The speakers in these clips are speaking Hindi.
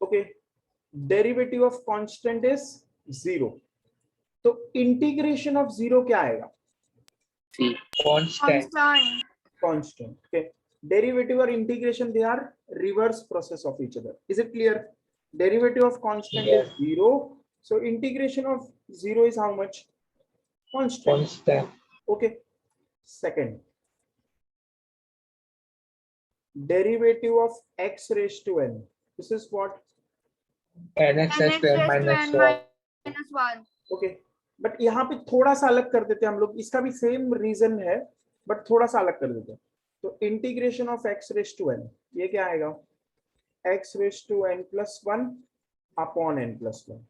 Okay, derivative of constant is 0, तो इंटीग्रेशन ऑफ 0 क्या आएगा? Constant. कांस्टेंट. ओके, डेरिवेटिव और integration they are reverse process of each other. Is it clear? Derivative of constant Yes. Is 0, so integration of 0 is how much? Constant. Constant. Okay. Second, derivative of x raised to n. This is what? Nx raised to n minus 1. Okay. But यहाँ पे थोड़ा सा अलग कर देते हैं हम लोग. इसका भी सेम रीजन है बट थोड़ा सा अलग कर देते हैं. तो integration of x raised to n, ये क्या आएगा? x raised to n plus 1 upon n plus 1.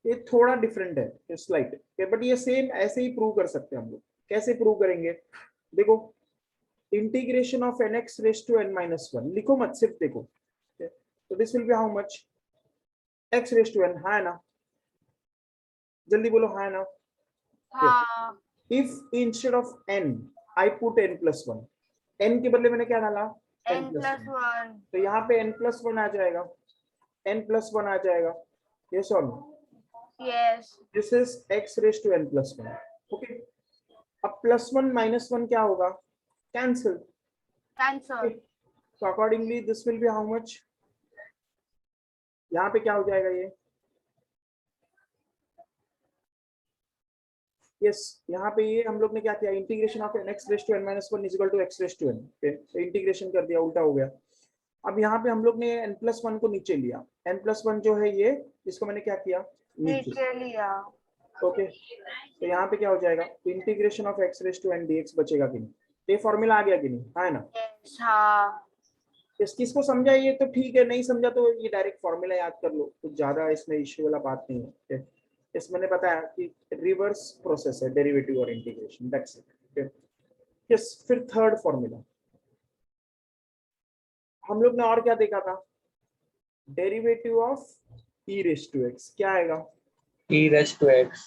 ये थोड़ा डिफरेंट है स्लाइट, बट ये सेम ऐसे ही प्रूव कर सकते हैं हम लोग. कैसे प्रूव करेंगे? देखो, integration of nx raised to n minus 1 लिखो मत, सिर्फ देखो. तो this will be how much? x raised to n. हाँ है ना? जल्दी बोलो हाँ है ना? If instead of n I put n plus 1, n के बदले मैंने क्या डाला? n plus 1. तो यहाँ पे n प्लस 1 आ जाएगा, n प्लस 1 आ जाएगा. यस और no? Yes. This is x raised to n plus 1. ओके, अब प्लस 1 माइनस 1 क्या होगा? Cancel. Cancel. So accordingly this will be how much? यहाँ पे क्या हो जाएगा ये? यस, यहाँ पे ये हम लोग ने क्या किया? Integration of nx raised to n minus 1 is equal to x raised to n. तो इंटीग्रेशन कर दिया, उल्टा हो गया. अब यहाँ पे हम लोग ने n प्लस 1 को नीचे लिया. n प्लस 1 जो है ये, इसको मैंने क्या किया? नीचे लिया. ओके, तो यहाँ पे क्या हो जाएगा? Integration of x raised to n dx बचेगा कि नहीं? ये फॉर्मूला आ गया कि नहीं? हाँ है ना? Yes. हाँ. इस किसको समझा ये तो ठीक है, नहीं समझा तो ये डायरेक्ट फॉर्मूला याद कर लो, कुछ ज्यादा इसमें इश्यू वाला बात नहीं है. इसमें मैंने बताया कि रिवर्स प्रोसेस है डेरिवेटिव और इंटीग्रेशन. That's it. यस, फिर थर्ड फॉर्मूला हम लोग ने और क्या देखा था? Derivative of e raise to x क्या आएगा? E raised to x.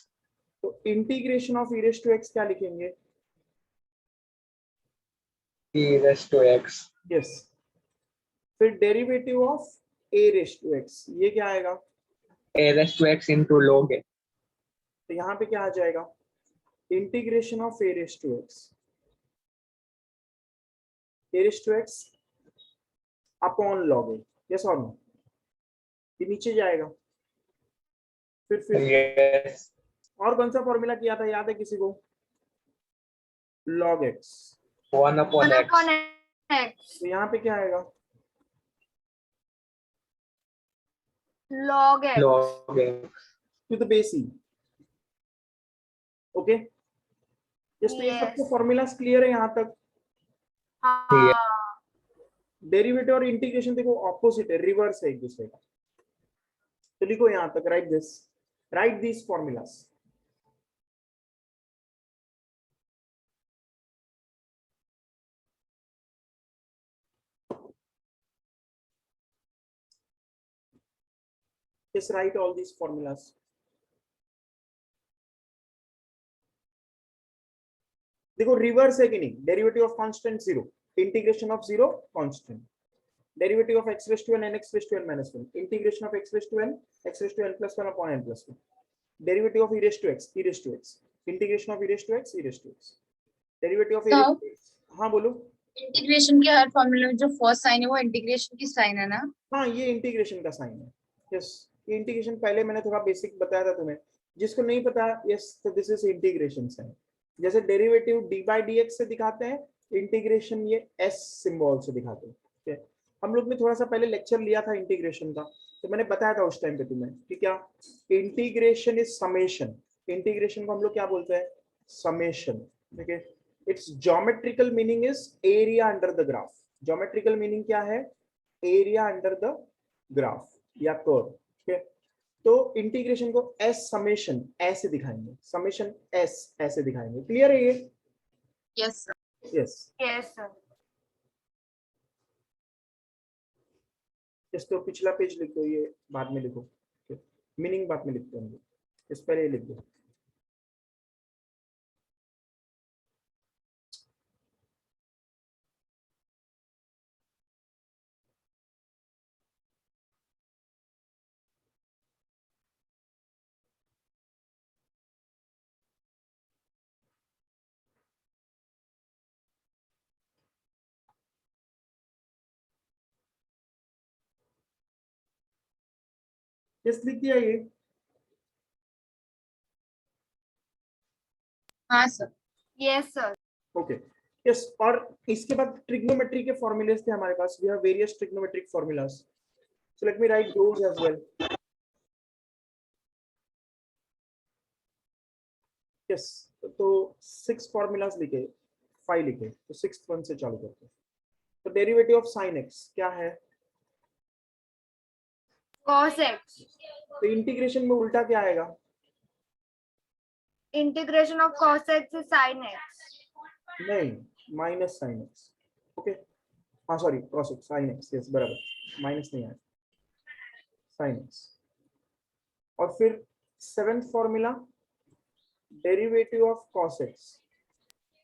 तो integration of e raise to x क्या लिखेंगे? E raised to x. Yes. फिर derivative of a raise to x, ये क्या आएगा? A raised to x into log a. तो यहाँ पे क्या आ जाएगा? Integration of a raise to x, a raise to x upon log a. Yes और नो? ये नीचे जाएगा. फिर Yes. और कौन सा फॉर्मूला किया था, याद है किसी को? log x. 1 upon x. X. तो यहाँ पे क्या आएगा? Log X. Log x. To the base e. Okay, just ये Yes. सबको फॉर्मूलास क्लियर है यहाँ तक? हाँ. डेरिवेटिव और इंटीग्रेशन देखो ऑपोजिट है, रिवर्स है एक दूसरे का. तो लिखो यहाँ तक, right this, right this formulas. just write all these formulas. देखो रिवर्स है कि नहीं? Derivative of constant 0, integration of 0 constant, derivative of x raise to n nx raise to n minus 1, integration of x raise to n x raise to n plus 1 upon n plus 1, derivative of e raise to x, integration of e raise to x, derivative of e raise to x. हाँ बोलो. इंटीग्रेशन के हर फॉर्मूले में जो फर्स्ट साइन है वो इंटीग्रेशन की साइन है ना? हाँ, ये इंटीग्रेशन का साइन है. यस, ये इंटीग्रेशन पहले मैंने थोड़ा बेसिक बताया था तुम्हें, जिसको नहीं पता. यस, तो दिस इज इंटीग्रेशन साइन. जैसे derivative D by D x से दिखाते हैं, इंटीग्रेशन ये एस सिंबल से दिखाते हैं. ठीक है, हम लोग ने थोड़ा सा पहले लेक्चर लिया था इंटीग्रेशन का, तो मैंने बताया था उस टाइम पे तुम्हें कि क्या इंटीग्रेशन इज समेशन. इंटीग्रेशन को हम लोग क्या बोलते हैं? समेशन. ठीक है, it's geometrical meaning is area under the graph. Geometrical meaning क्या है? एरिया अंडर द ग्राफ या कर्व. ठीक है, तो इंटीग्रेशन को एस समेशन ऐसे दिखाएंगे, समेशन एस ऐसे दिखाएंगे. क्लियर है ये? Yes sir. Yes. Yes, sir. इस तो पिछला पेज लिख दो, ये बाद में लिखो. मीनिंग बाद में लिखते हैं, इस पहले लिख दो. यस लिख दिया ये? हाँ sir. Yes, sir. Okay yes. और इसके बाद ट्रिग्नोमेट्री के फॉर्मूलेस थे हमारे पास। We have various trigonometric formulas, so let me write those as well. Yes, तो 6 फॉर्मूलाज लिखे, 5 लिखे, तो 6th वन से चालू करते हैं। तो डेरिवेटिव ऑफ sin x क्या है? Cos x. तो इंटीग्रेशन में उल्टा क्या आएगा? Integration of cos x is sin x. नहीं, माइनस sin x। ओके, हाँ sorry, cos x, sin x, yes बराबर, माइनस नहीं आया, sin x। और फिर 7th formula, derivative of cos x,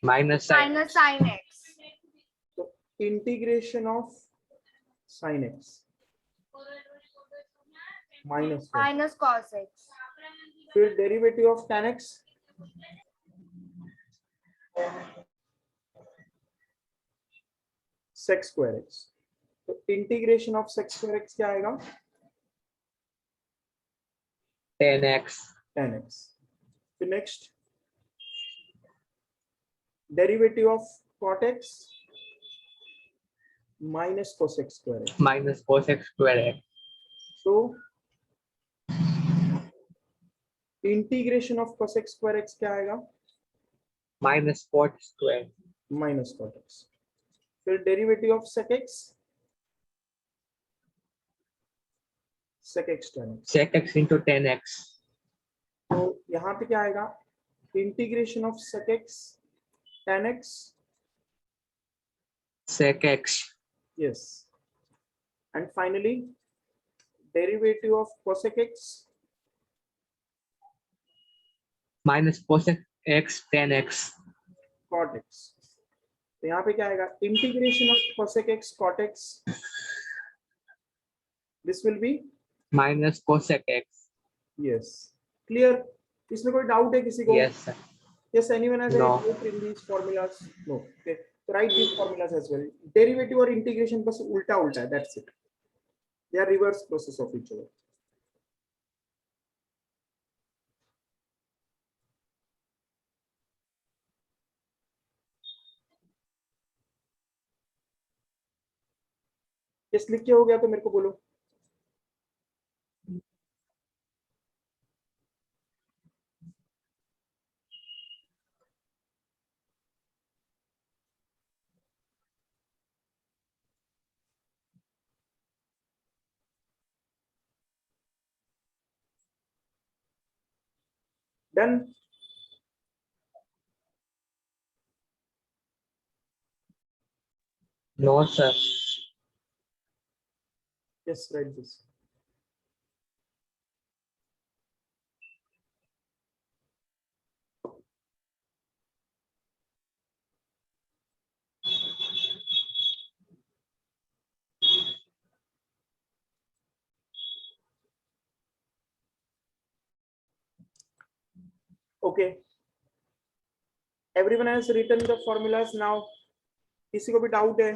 minus sin Minus sin x. तो integration of sin x minus, Minus cos x. फिर derivative of tan x, sec square x, तो integration of sec square x क्या आएगा? 10x tan x। फिर next derivative of cot x minus cosec square x, minus cosec square x तो integration of cosec square x क्या आएगा? minus cot square minus cot x। फिर derivative of sec x, sec x tan x, sec x into 10x तो यहाँ पे क्या आएगा? Integration of sec x tan x, sec x yes, and finally derivative of cosec x minus cosec x 10x cot x। तो यहाँ पे क्या आएगा? Integration of cosec x cot x, this will be, minus cosec x. yes, clear? इसमें कोई डाउट है किसी को? Yes, sir. yes, anyone has any No. doubt in these formulas? No, okay, so write these formulas as well। Derivative और इंटीग्रेशन बस उल्टा उल्टा है, that's it, they are reverse process of each other। yes, लिख के हो गया तो मेरे को बोलो। Done? No, sir. yes, write this। okay, everyone has written the formulas now? किसी को भी डाउट है?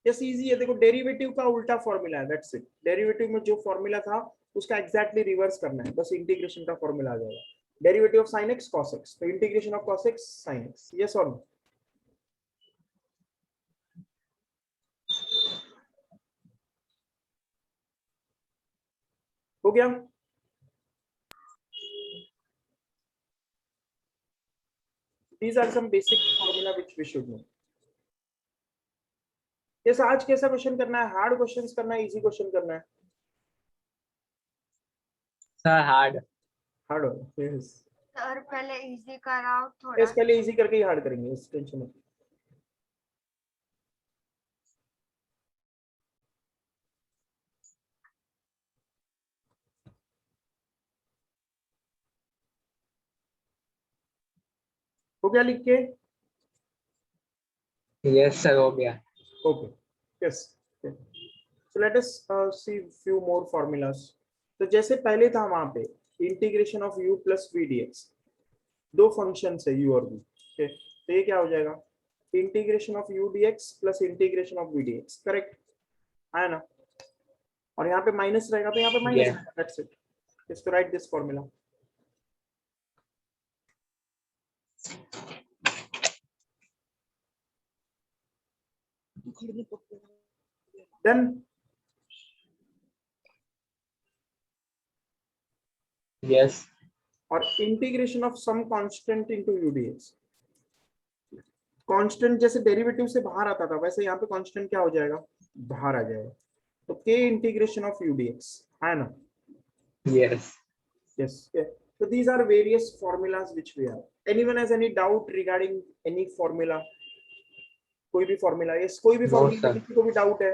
यस इजी है, देखो डेरिवेटिव का उल्टा फॉर्मूला है, दैट्स इट। डेरिवेटिव में जो फॉर्मूला था उसका एग्जैक्टली रिवर्स करना है, बस इंटीग्रेशन का फॉर्मूला आ जाएगा। Derivative of sin x cos x, तो integration of cos x sin x, yes और नो? हो गया? These are some basic formula which we should know। Yes, आज कैसा क्वेश्चन करना है? हार्ड क्वेश्चंस करना है, इजी क्वेश्चन करना है? Sir, hard. हार्ड हो, यस सर पहले इजी कराओ थोड़ा। यस, पहले इजी करके ही हार्ड करेंगे, इस टेंशन मत। हो गया लिख के? Yes, sir. हो गया. okay, yes, okay, so let us see few more formulas। तो जैसे पहले था वहां पे integration of u plus v dx, दो फंक्शन है u और v, okay, तो ये क्या हो जाएगा? Integration of u dx plus integration of v dx, correct है ना? और यहाँ पे माइनस रहेगा तो यहाँ पे minus, Yeah. That's it, just write this formula. Then Yes. और integration of some constant into u dx, constant जैसे डेरिवेटिव से बाहर आता था वैसे यहाँ पे कांस्टेंट क्या हो जाएगा, बाहर आ जाएगा, तो k integration of u dx है ना? Yes. Yes. Yeah. So these are various formulas which we have. Anyone has any doubt regarding any formula? कोई भी formula? Yes. कोई भी No, formula sir. किसी को भी doubt है?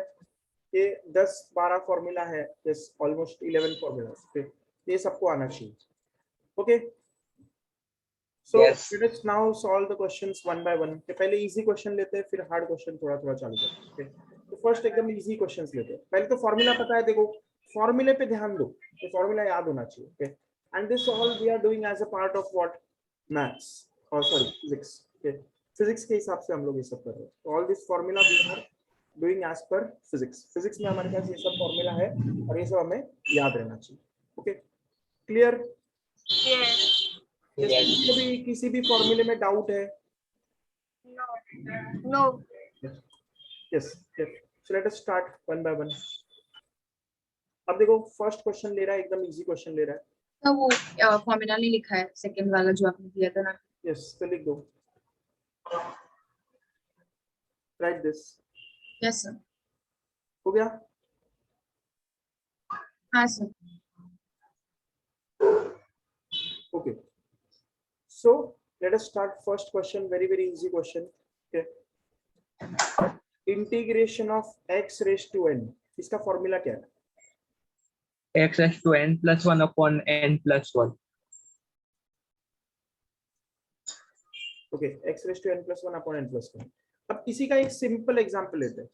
ये 10-12 formula है. Yes. Almost 11 formulas. Okay. ये सबको आना चाहिए. Okay. So Yes. let us now solve the questions one by one. तो पहले easy question लेते हैं, फिर hard question थोड़ा थोड़ा चालू करते हैं. Okay. तो first एकदम easy questions लेते हैं. पहले तो formula पता है, देखो formula पे ध्यान दो. तो formula याद होना चाहिए. Okay. And this all we are doing as a part of what, maths or sorry physics. Okay, physics के हिसाब से हम लोग ये सब कर रहे हैं. So all this formula we are doing as per physics. Physics में हमारे पास ये सब formula है और ये सब हमें याद रहना चाहिए. Okay, clear? Yes. Yes. किसी भी formula में doubt है? No. No. Yes. Yes. So let us start one by one. अब देखो first question ले रहा है, एकदम easy question ले रहा है. तो वो फॉर्मूला नहीं लिखा है सेकंड वाला जो आपने दिया था ना। Yes, तो लिख दो. Write this. Yes sir. हो गया? हाँ sir. Okay. So let us start first question. Very easy question. Okay. Integration of x raised to n. इसका formula क्या है? X raised to n plus 1 upon n plus 1. Okay. X raised to n plus 1 upon n plus 1. अब इसी का एक simple example लेते हैं.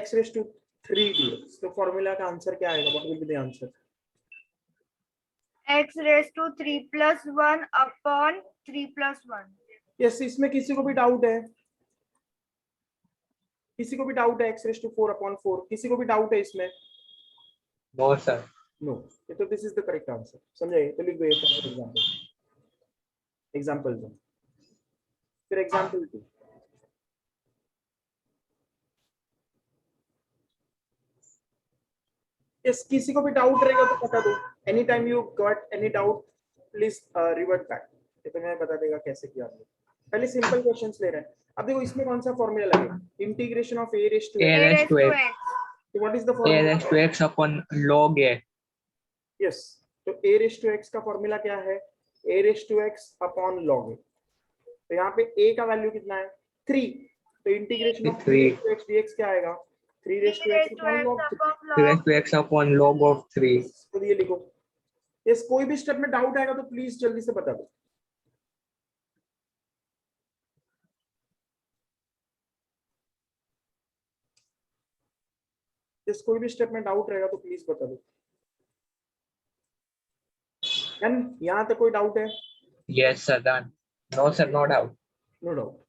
X raised to 3 dx. तो formula का आंसर क्या आएगा? What will be the answer? X raised to 3 plus 1 upon 3 plus 1. Yes, इसमें किसी को भी डाउट है? किसी को भी डाउट है? X raised to 4 upon 4. किसी को भी डाउट है इसमें? No, sir. No. तो this is the correct answer. समझाइए? तो लिख दो एग्जाम्पल. एग्जाम्पल दो. फिर एग्जाम्पल 2. Yes, किसी को भी डाउट रहेगा तो बता दो. Any time you got any doubt, please revert back. ये तो मैं बता देगा कैसे किया आपने. पहले सिंपल क्वेश्चंस ले रहे हैं. अब देखो इसमें कौन सा फॉर्मूला लगेगा? Integration of a raised to A n. A raised to x. x. So what is the A formula? raised to x upon log a. Yes. तो a raised to x का फॉर्मूला क्या है? a raised to x upon log a. तो यहाँ पे a का वैल्यू कितना है? 3. तो integration of 3 raised to x dx क्या आएगा? 3 raised to x upon log 3. 3 raised to x upon log of 3. तो ये लिखो. इस कोई भी स्टेप में डाउट आएगा तो प्लीज जल्दी से बता दो. इस कोई भी स्टेप में डाउट रहेगा तो प्लीज बता दो. एंड यहाँ तक कोई डाउट है? Yes, sir. Done. No, sir. No doubt. No doubt.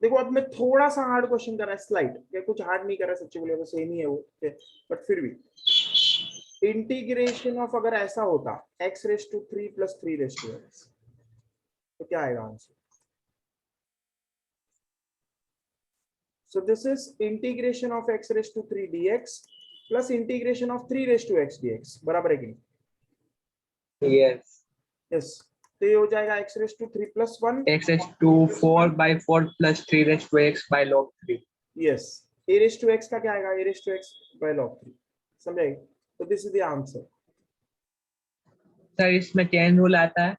देखो अब मैं थोड़ा सा हार्ड क्वेश्चन कर रहा है, स्लाइड ये कुछ हार्ड नहीं कर रहा, सच्ची बोले तो सेम ही है वो. बट फिर भी इंटीग्रेशन ऑफ अगर ऐसा होता x raise to 3 plus 3 raise to x, तो क्या आएगा answer? So this is integration of x raise to 3 dx plus integration of 3 raise to x dx. बराबर है कि नहीं? Yes. यस. तो ये हो जाएगा x raise to 3 plus 1. X raised to 4 by 4 plus 3 raised to x by log 3. Yes. a raise to x का क्या आएगा? a रेस टू x बाय log 3. समझाइए? तो this is the answer. Sir, इसमें चेन रूल आता है.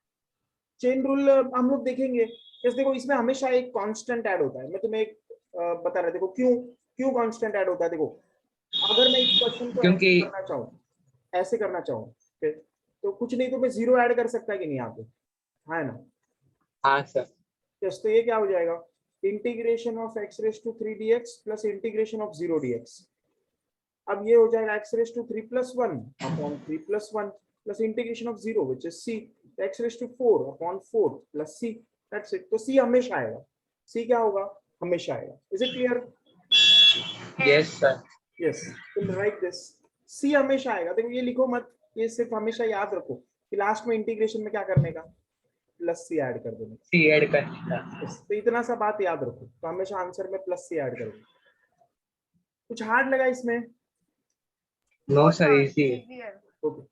चेन रूल हम लोग देखेंगे. जैसे देखो इसमें हमेशा एक कांस्टेंट ऐड होता है. मैं तुम्हें एक बता रहा, देखो क्यों कांस्टेंट ऐड होता है. देखो अगर मैं इस क्वेश्चन को क्योंकि ऐसे करना चाहूँ तो कुछ नहीं तो मैं 0 ऐड कर सकता है कि नहीं यहाँ पे, है ना? हाँ सर. यस. तो ये क्या हो जाएगा? Integration of x raise to 3 dx plus integration of 0 dx. अब ये हो जाएगा x raise to 3 plus 1 upon 3 plus 1 plus integration of 0 which is c. x raise to 4 upon 4 plus c. That's it. तो c हमेशा आएगा. c क्या होगा? हमेशा आएगा. Is it clear? Yes, sir. Yes, will write this. C हमेशा आएगा. देखो ये लिखो मत, ये सिर्फ हमेशा याद रखो कि लास्ट में इंटीग्रेशन में क्या करने का, प्लस सी ऐड कर देने. C add करने का. Yes, तो इतना सा बात याद रखो, तो हमेशा आंसर में प्लस सी ऐड करोगे. कुछ हार्ड लगा इसमें? No, sir. Easy. Easier. Okay.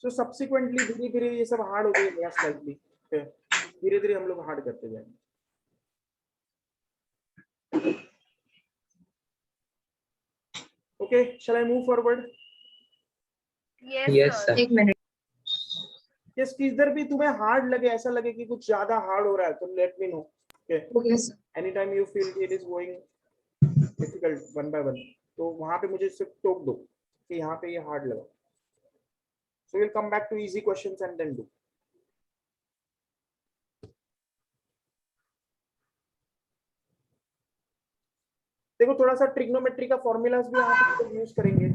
So subsequently धीरे धीरे ये सब हार्ड हो जाएगा स्लाइटली. धीरे धीरे हम लोग हार्ड करते जाएंगे. Okay, shall I move forward? Yes, Yes, sir. sir. एक मिनट. यस, किधर भी तुम्हें हार्ड लगे, ऐसा लगे कि कुछ ज्यादा हार्ड हो रहा है, तो let me know. Okay, Okay, sir. anytime you feel it is going difficult one by one, तो वहां पे मुझे सिर्फ टोक दो कि यहाँ पे ये हार्ड लगा. So we'll come back to easy questions and then do. देखो थोड़ा सा ट्रिग्नोमेट्री का फॉर्मूलाज भी यहाँ पे यूज करेंगे.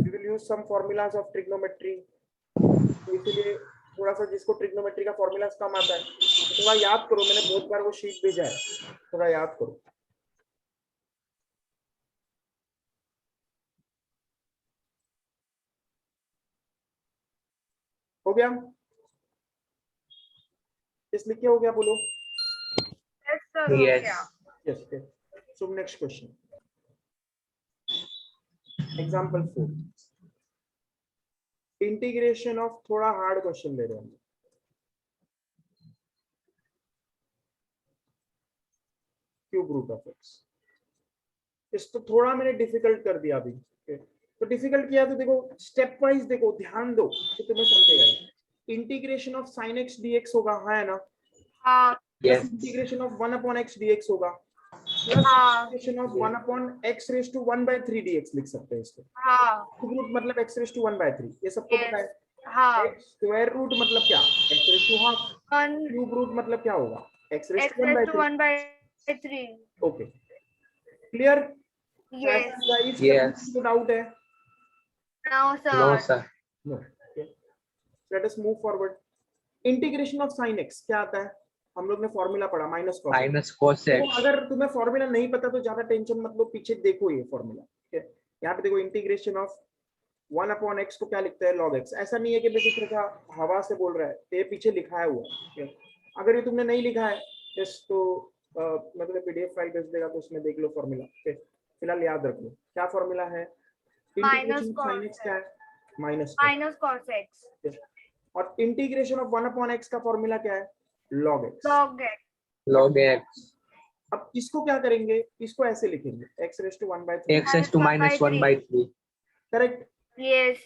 We will use some formulas of trigonometry. तो इसीलिए थोड़ा सा जिसको ट्रिग्नोमेट्री का फॉर्मूलाज कम आता है, तो थोड़ा याद करो. मैंने बहुत बार वो शीट भेजा है, थोड़ा याद करो. हो गया? इस लिखे हो गया, बोलो. Yes, sir. हो Yes. गया. Yes. Okay. So next question. Example 4. Integration of थोड़ा हार्ड क्वेश्चन ले रहे हैं. Cube root of x. इसको थोड़ा मैंने डिफिकल्ट कर दिया अभी. Okay. तो डिफिकल्ट किया तो देखो स्टेप वाइज देखो, ध्यान दो तो तुम्हें समझेगा. Integration of sine x dx होगा, हाँ है ना? हाँ. Yes. Integration of 1 upon x dx होगा, प्लस हाँ. Integration of 1 upon x raise to 1/3 dx लिख सकते हैं इसको. हाँ. क्यूब रूट मतलब x रेज टू 1/3, ये सबको Yes. पता है. हाँ. x स्क्वायर रूट मतलब क्या, x raise to half. One cube root मतलब क्या होगा, x raise x to raised to 1/3. 1/3. Okay, clear? Yes. Yes. तो डाउट है? No, sir. No, sir. No. Let us move forward. Integration of sin x क्या आता है? हम लोग ने फॉर्मूला पढ़ा, माइनस cos. Minus cos तो x. अगर तुम्हें फॉर्मूला नहीं पता तो ज्यादा टेंशन मत लो, पीछे देखो ये फॉर्मूला. ठीक है, यहाँ पे देखो इंटीग्रेशन ऑफ 1 अपॉन x को क्या लिखता है, log x. ऐसा नहीं है कि मैं किसी तरह हवा से बोल रहा है, ये पीछे लिखा है हुआ. ठीक है, अगर ये तुमने नहीं लिखा है तो मैं तुम्हें पीडीएफ फाइल भेज देगा, तो उसमें देख लो फॉर्मूला. फिलहाल याद रख लो क्या फॉर्मूला है. इंटीग्रेशन cos sin x क्या है, माइनस. Minus cos x. और इंटीग्रेशन ऑफ 1 अपॉन x का फॉर्मूला क्या है, log x. Log x. Log x. अब इसको क्या करेंगे, इसको ऐसे लिखेंगे x raise to 1/3. X raised to minus 1/3. Correct. Yes.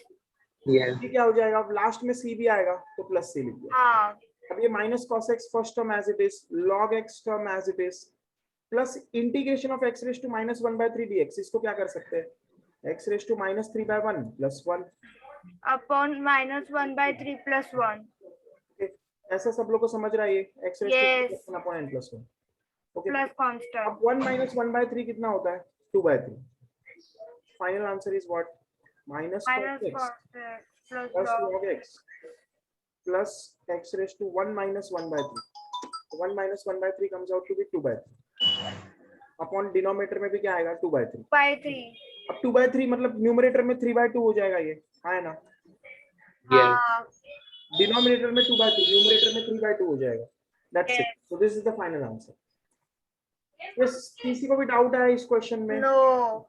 Yes. ये क्या हो जाएगा, अब लास्ट में c भी आएगा तो प्लस c लिख दिया. हाँ. अब ये minus cos x first term as it is, log x term as it is, plus integration of x raise to minus 1/3 dx. इसको क्या कर सकते हैं, x raise to -3/1 plus 1. Upon -1/3 plus 1. ऐसा सब लोग को समझ रहा है ये, x raise Yes. To 1 upon n plus 1. Okay, Plus constant. अब 1 minus 1/3 कितना होता है, 2/3. Final answer is what, minus Minus cos x cos x plus plus log. log x plus x raised to 1 minus 1/3. 1 minus 1/3 comes out to be 2/3. Upon denominator में भी क्या आएगा, 2/3. By 3. अब 2/3 मतलब न्यूमरेटर में 3/2 हो जाएगा ये, हाँ है ना? Yes. हाँ. डिनोमिनेटर में 2/2, न्यूमरेटर में 3/2 हो जाएगा. That's it. So this is the final answer. Yes, किसी को भी डाउट है इस क्वेश्चन में? No.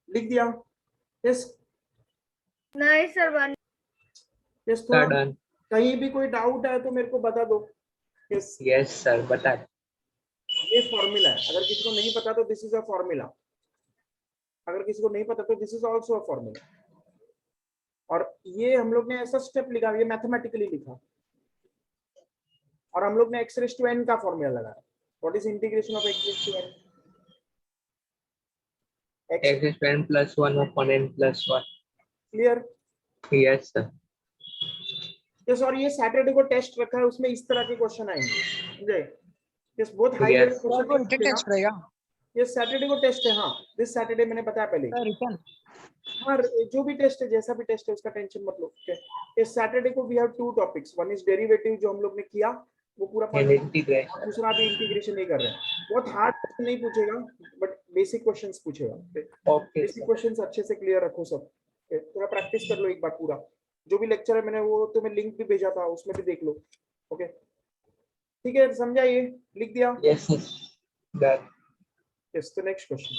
लिख दिया? यस. नहीं sir. One. Yes, Sir, done. कहीं भी कोई डाउट है तो मेरे को बता दो. Yes, Yes, sir. बता. ये फॉर्मूला है. अगर किसी को नहीं पता तो दिस इज अ फॉर्मूला. अगर किसी को नहीं पता तो this is also a formula. और ये हम लोग ने ऐसा स्टेप लिखा, ये मैथमेटिकली लिखा, और हम लोग ने x रेज टू n का फॉर्मूला लगाया. What is integration of x raise to n? X is n plus 1 upon n plus 1. Clear? Yes, sir. Yes, और ये सैटरडे को टेस्ट रखा है, उसमें इस तरह के क्वेश्चन आएंगे. समझे? यस, बहुत high Yes. Level question test रहेगा. ये सैटरडे को टेस्ट है. हाँ, दिस सैटरडे मैंने बताया पहले. रिटर्न हाँ, जो भी टेस्ट है, जैसा भी टेस्ट है उसका टेंशन मत लो। इस सैटरडे को we have 2 topics, one is derivative जो हम लोग ने किया वो पूरा पढ़ And लिया, integration. और दूसरा अभी इंटीग्रेशन नहीं कर रहे हैं। बहुत हार्ड क्वेश्चन नहीं पूछेगा, बट बेसिक क्वेश्चंस पूछेगा। Okay, बेसिक क्वेश्चंस अच्छे से क्लियर रखो सब। थोड़ा प्रैक्टिस कर लो एक बार पूरा। जो भी लेक्चर है मैंने वो तुम्हें लिंक भी भेजा था, उसमें भी देख लो। ओके, ठीक है, समझा? ये लिख दिया। yes, sir. Done. यस, तो next question.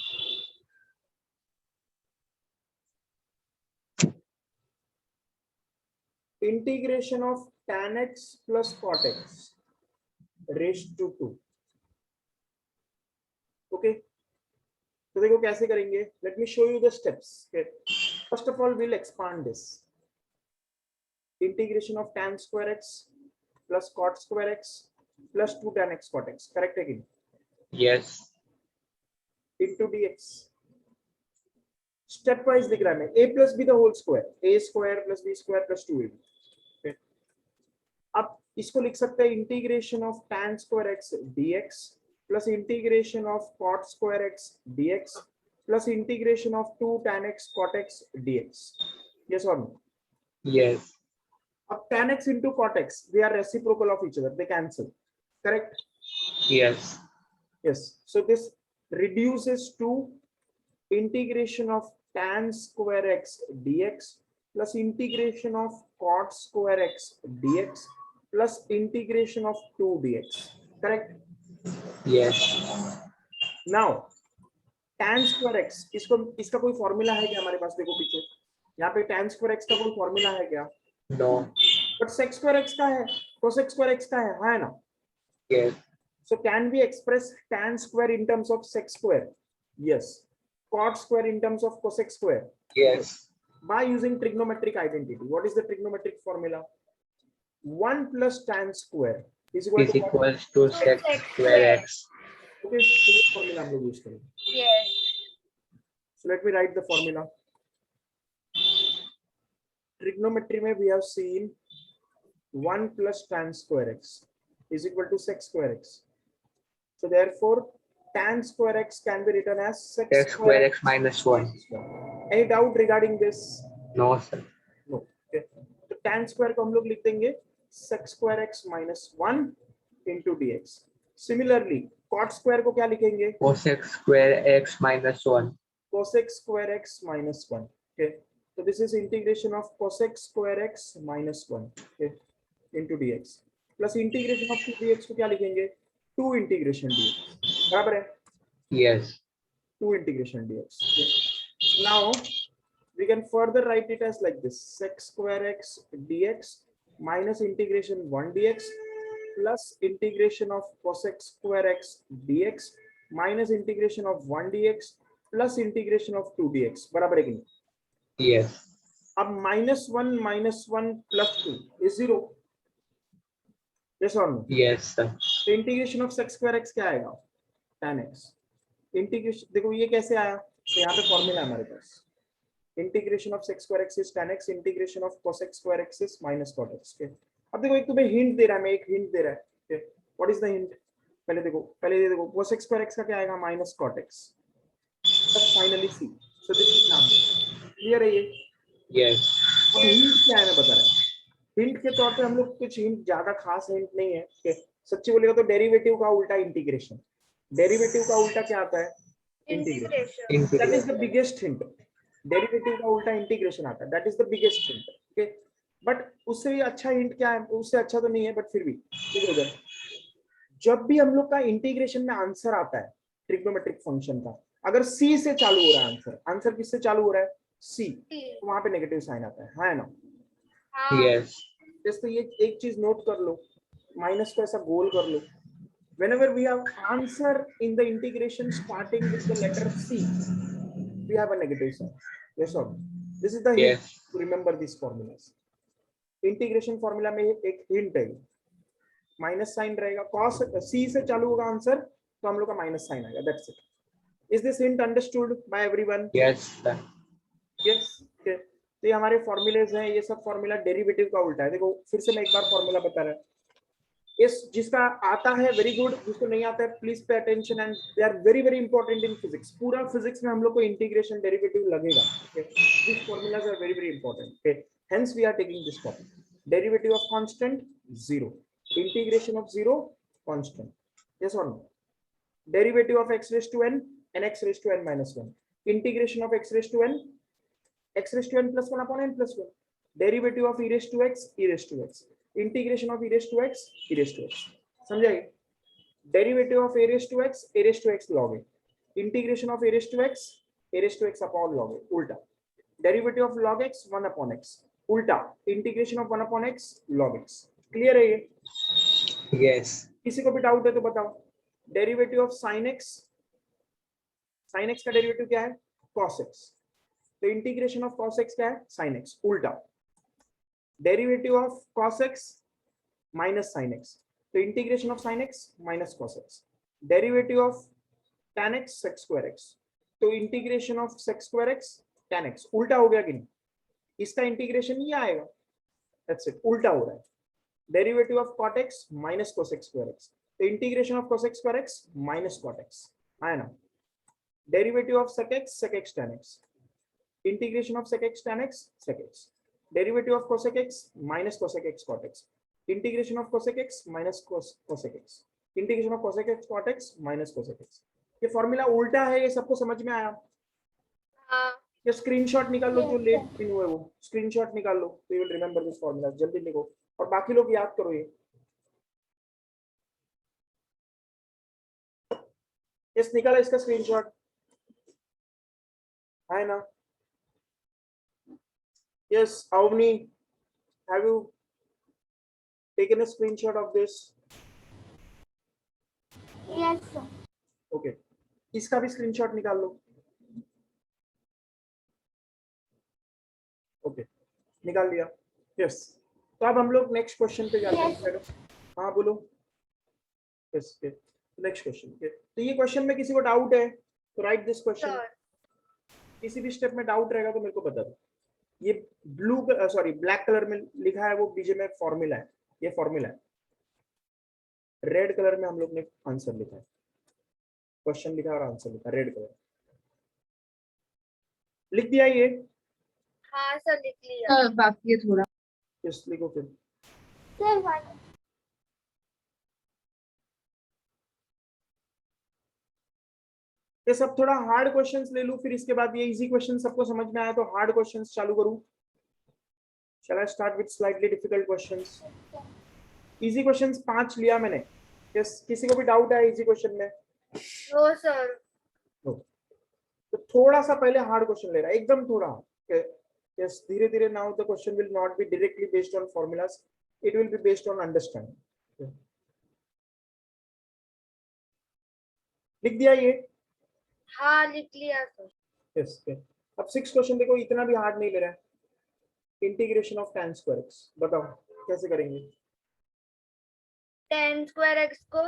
Integration of tan x plus cot x raised to 2। Okay, तो देखो कैसे करेंगे। Late me show you the steps. First of all will expand this integration of tan square x plus cot square x plus 2 tan x cot x, correct है कि नहीं? Yes. into dx। Step wise लिख रहा है मैं, a plus b the whole square, a square plus b square plus 2ab। okay? अब इसको लिख सकते हैं integration of tan square x dx plus integration of cot square x dx plus integration of 2 tan x cot x dx। yes or no? Yes. अब tan x into cot x, they are reciprocal of each other, they cancel, correct? Yes. Yes, so this reduces to integration of tan square x dx plus integration of cot square x dx plus integration of 2 dx, correct? Yes. Now tan square x, इसका कोई फॉर्मूला है क्या हमारे पास? देखो पीछे यहाँ पे tan square x का कोई फॉर्मूला है क्या? No. But sec square x का है, cosec square x का है ना? Yes. So can we express tan square in terms of sec square? Yes. Cot square in terms of cosec square? Yes. By using trigonometric identity. What is the trigonometric formula? 1 plus tan square is equal Is to what? equals to sec square x. Okay, so this formula हम लोग use करेंगे. Yes. So let me write the formula. Trigonometry में we have seen 1 plus tan square x is equal to sec square x. So therefore, tan square x can be written as sec Sec square x minus 1. Any doubt regarding this? No, sir. No. Okay. तो tan square को हम लोग लिख देंगे sec square x minus 1 into dx. Similarly, cot square को क्या लिखेंगे? Cosec square x minus 1. Cosec square x minus 1. Okay. So this is integration of cosec square x minus 1. Okay. Into dx. Plus integration of 2 dx को क्या लिखेंगे? 2 integration dx. बराबर है? Yes. 2 integration dx. Okay. Now we can further write it as like this: sec square x dx minus integration 1 dx plus integration of cosec square x dx minus integration of 1 dx plus integration of 2 dx, बराबर है कि नहीं? Yes. अब -1 plus 2 is 0. Yes or no? Yes, sir. तो integration of sec square x क्या आएगा? tan x। इंटीग्रेशन देखो ये कैसे आया, तो यहाँ पे फॉर्मूला है हमारे पास। Integration of sec square x is tan x, integration of cosec square x is minus cot x। अब देखो एक तुम्हें हिंट दे रहा है, मैं एक हिंट दे रहा है। What is the hint? पहले ये देखो cosec square x का क्या आएगा? minus cot x। बस finally see, so this is now clear है ये? Yes. अब हिंट क्या है मैं बता रहा हूँ। हिंट के तौर पे हम लोग कुछ हिंट, ज्यादा खास हिंट नहीं है। सच्ची बोलेगा तो डेरिवेटिव का उल्टा इंटीग्रेशन। डेरिवेटिव का उल्टा क्या आता है? Integration. That is the biggest hint. Derivative का उल्टा इंटीग्रेशन आता है, that is the biggest hint. Okay, but उससे भी अच्छा हिंट क्या है? उससे अच्छा तो नहीं है, बट फिर भी देखो उधर, जब भी हम लोग का इंटीग्रेशन में आंसर आता है ट्रिग्नोमेट्रिक फंक्शन का, अगर सी से चालू हो रहा है आंसर, आंसर किससे चालू हो रहा है? सी, तो वहां पे नेगेटिव साइन आता है ना? Yes. जैसे ये एक चीज नोट कर लो, माइनस को ऐसा गोल कर लो। Whenever we have answer in the integration starting with the letter C, we have a negative sign. Yes or no? This is the hint. Yes. To remember these formulas. Integration formula में एक हिंट है, माइनस साइन रहेगा। cos C से चालू होगा आंसर, तो हम लोग का माइनस साइन आएगा। That's it. Is this hint understood by everyone? Yes, sir. Yes. तो ये हमारे फॉर्मूलेज हैं, ये सब फॉर्मूला डेरिवेटिव का उल्टा है। देखो फिर से मैं एक बार फॉर्मूला बता रहा हूँ। इस जिसका आता है वेरी गुड, जिसको नहीं आता है please pay attention and they are very very important in physics. पूरा फिजिक्स में हम लोग को इंटीग्रेशन डेरिवेटिव लगेगा। This formulas are very very important. Okay, hence we are taking this topic. Derivative of constant 0, integration of 0 constant, yes और no. Derivative of x raised to n and x raised to n minus 1, integration of x raised to n, x raised to n plus 1 upon n plus 1, derivative of e raised to x, e raised to x, integration of e raised to x, e raised to x। समझाइए? Derivative of a raised to x, a raised to x log a, integration of a raised to x, a raised to x upon log a, उल्टा। Derivative of log x 1 upon x, उल्टा। Integration of 1 upon x log x। Clear है ये? Yes. किसी को भी डाउट है तो बताओ। Derivative of sin x, sin x का डेरिवेटिव क्या है? cos x, तो इंटीग्रेशन ऑफ cos x क्या है? sin x, उल्टा। Derivative of cos x minus sin x, तो integration of sin x minus cos x। Derivative of tan x sec square x, तो integration of sec square x tan x, उल्टा हो गया कि नहीं? इसका इंटीग्रेशन ये आएगा, दैट्स इट, उल्टा हो रहा है। Derivative of cot x minus cos x square x, तो integration of cos x square x minus cot x आया ना। Derivative of sec x tan x, integration of sec x tan x sec x। Derivative of cosec x minus cosec x cot x, integration of cosec x minus cosec x, integration of cosec x cot x minus cosec x। ये फॉर्मूला उल्टा है, ये सबको समझ में आया? हाँ। ये स्क्रीनशॉट निकाल लो, जो लेट पिन हुए वो स्क्रीनशॉट निकाल लो, तो you will remember this formula. जल्दी लिखो और बाकी लोग याद करो ये। यस, निकाला इसका स्क्रीनशॉट, है ना? Yes, Avni, have you taken a screenshot of this? Yes, sir. Okay, इसका भी स्क्रीनशॉट निकाल लो। Okay, निकाल लिया। Yes, तो अब हम लोग नेक्स्ट क्वेश्चन पे जाते हैं। हाँ बोलो। Yes, okay. Next question. तो ये क्वेश्चन में किसी को डाउट है तो राइट दिस क्वेश्चन। Sir. किसी भी स्टेप में डाउट रहेगा तो मेरे को बता दो। ये ब्लू ब्लैक कलर में लिखा है वो बीजे में फॉर्मूला है, ये फॉर्मूला है। रेड कलर में हम लोग ने आंसर लिखा है, क्वेश्चन लिखा और आंसर लिखा, रेड कलर लिख दिया ये। हाँ सर, लिख लिया। बाकी है थोड़ा। इस लिखो फिर। सर ये सब थोड़ा हार्ड क्वेश्चंस ले लूं, फिर इसके बाद ये इजी क्वेश्चन सबको समझ में आया तो हार्ड क्वेश्चंस चालू करूं। Shall I start with slightly difficult questions? Easy questions 5 लिया मैंने। यस, किसी को भी डाउट है इजी क्वेश्चन में? No sir. तो थोड़ा सा पहले हार्ड क्वेश्चन ले रहा है, एकदम थोड़ा। यस, धीरे धीरे now the question will not be directly based on formulas, it will be based on understanding. लिख दिया ये? हाँ, लिख लिया सर। यस। अब 6 क्वेश्चन देखो, इतना भी हार्ड नहीं ले रहा है। Integration of tan square x, बताओ कैसे करेंगे? tan स्क्वायर x को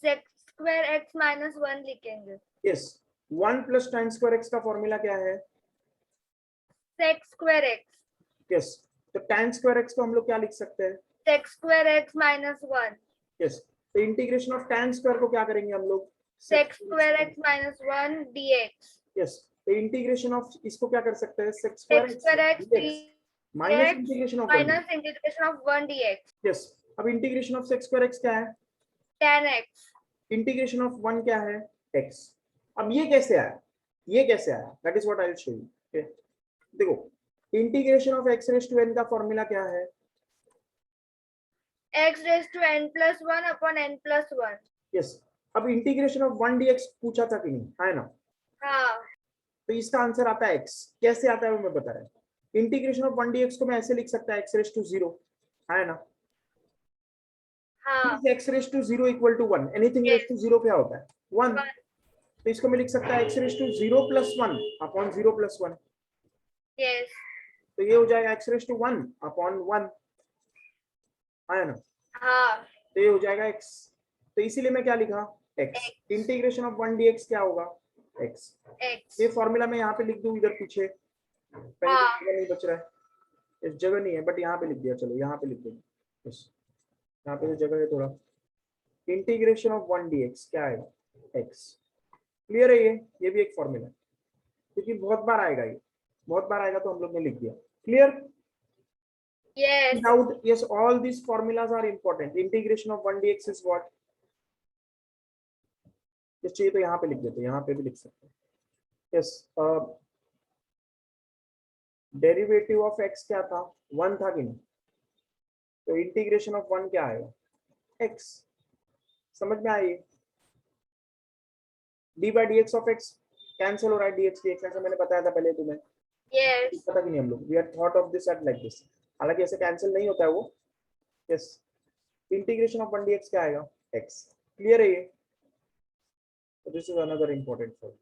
sec स्क्वायर x माइनस 1 लिखेंगे। Yes, 1 plus tan square x का फॉर्मूला क्या है? sec square x। यस, तो tan स्क्वायर x को हम लोग क्या लिख सकते हैं? sec square x minus 1। Yes, तो इंटीग्रेशन ऑफ tan स्क्वायर को क्या करेंगे हम लोग? sec square x minus 1 dx। Yes, तो इंटीग्रेशन ऑफ इसको क्या कर सकते हैं? sec square x minus integration of minus integration of 1 dx। Yes, अब integration of sec square x क्या है? tan x। इंटीग्रेशन ऑफ 1 क्या है? x। अब ये कैसे आया? ये कैसे आया? That is what I will show you. Okay, देखो integration of x raise to n का फॉर्मूला क्या है? x raise to n plus 1 upon n plus 1। Yes, अब इंटीग्रेशन ऑफ 1 dx पूछा था कि नहीं, है ना? हाँ। तो इसका आंसर आता है x। कैसे आता है वो मैं बता रहा हूँ। इंटीग्रेशन ऑफ 1 dx को मैं ऐसे लिख सकता है x रेज़ टू 0, है ना? हाँ। x raise to 0 equal to 1, anything raise to 0 क्या होता है? 1। तो इसको मैं लिख सकता है x raise to 0 plus 1 upon 0 plus 1। Yes. तो ये हो जाएगा x रेज़ टू 1 अपॉन 1, है ना? हाँ। तो ये हो जाएगा x। तो इसीलिए मैं क्या लिखा? x। इंटीग्रेशन ऑफ 1 dx क्या होगा? x। ये फॉर्मूला मैं यहाँ पे लिख दूं इधर पीछे, कहीं हाँ। जगह नहीं बच रहा है, इस जगह नहीं है बट यहाँ पे लिख दिया, चलो यहाँ पे लिख देंगे। यस, यहाँ पे तो जगह है थोड़ा। इंटीग्रेशन ऑफ 1 dx क्या आएगा, x। क्लियर है, ये भी एक फॉर्मूला है, क्योंकि बहुत बार आएगा, ये बहुत बार आएगा तो हम लोग ने लिख दिया। Clear? Yes. Doubt? Yes, all these formulas are important. Integration of 1 dx is what? ये चाहिए तो यहाँ पे लिख देते हैं, यहाँ पे भी लिख सकते हैं। यस, डेरिवेटिव ऑफ x क्या था, 1 था कि नहीं, तो इंटीग्रेशन ऑफ 1 क्या आएगा, x। समझ में आई? D by D X of X cancel हो रहा है, dx dx, ऐसा मैंने बताया था पहले तुम्हें, Yes. पता कि नहीं हम लोग, we are thought of this at like this, हालांकि ऐसे कैंसिल नहीं होता है वो। यस, इंटीग्रेशन ऑफ 1 dx क्या आएगा, x। क्लियर है ये? So this is another important point.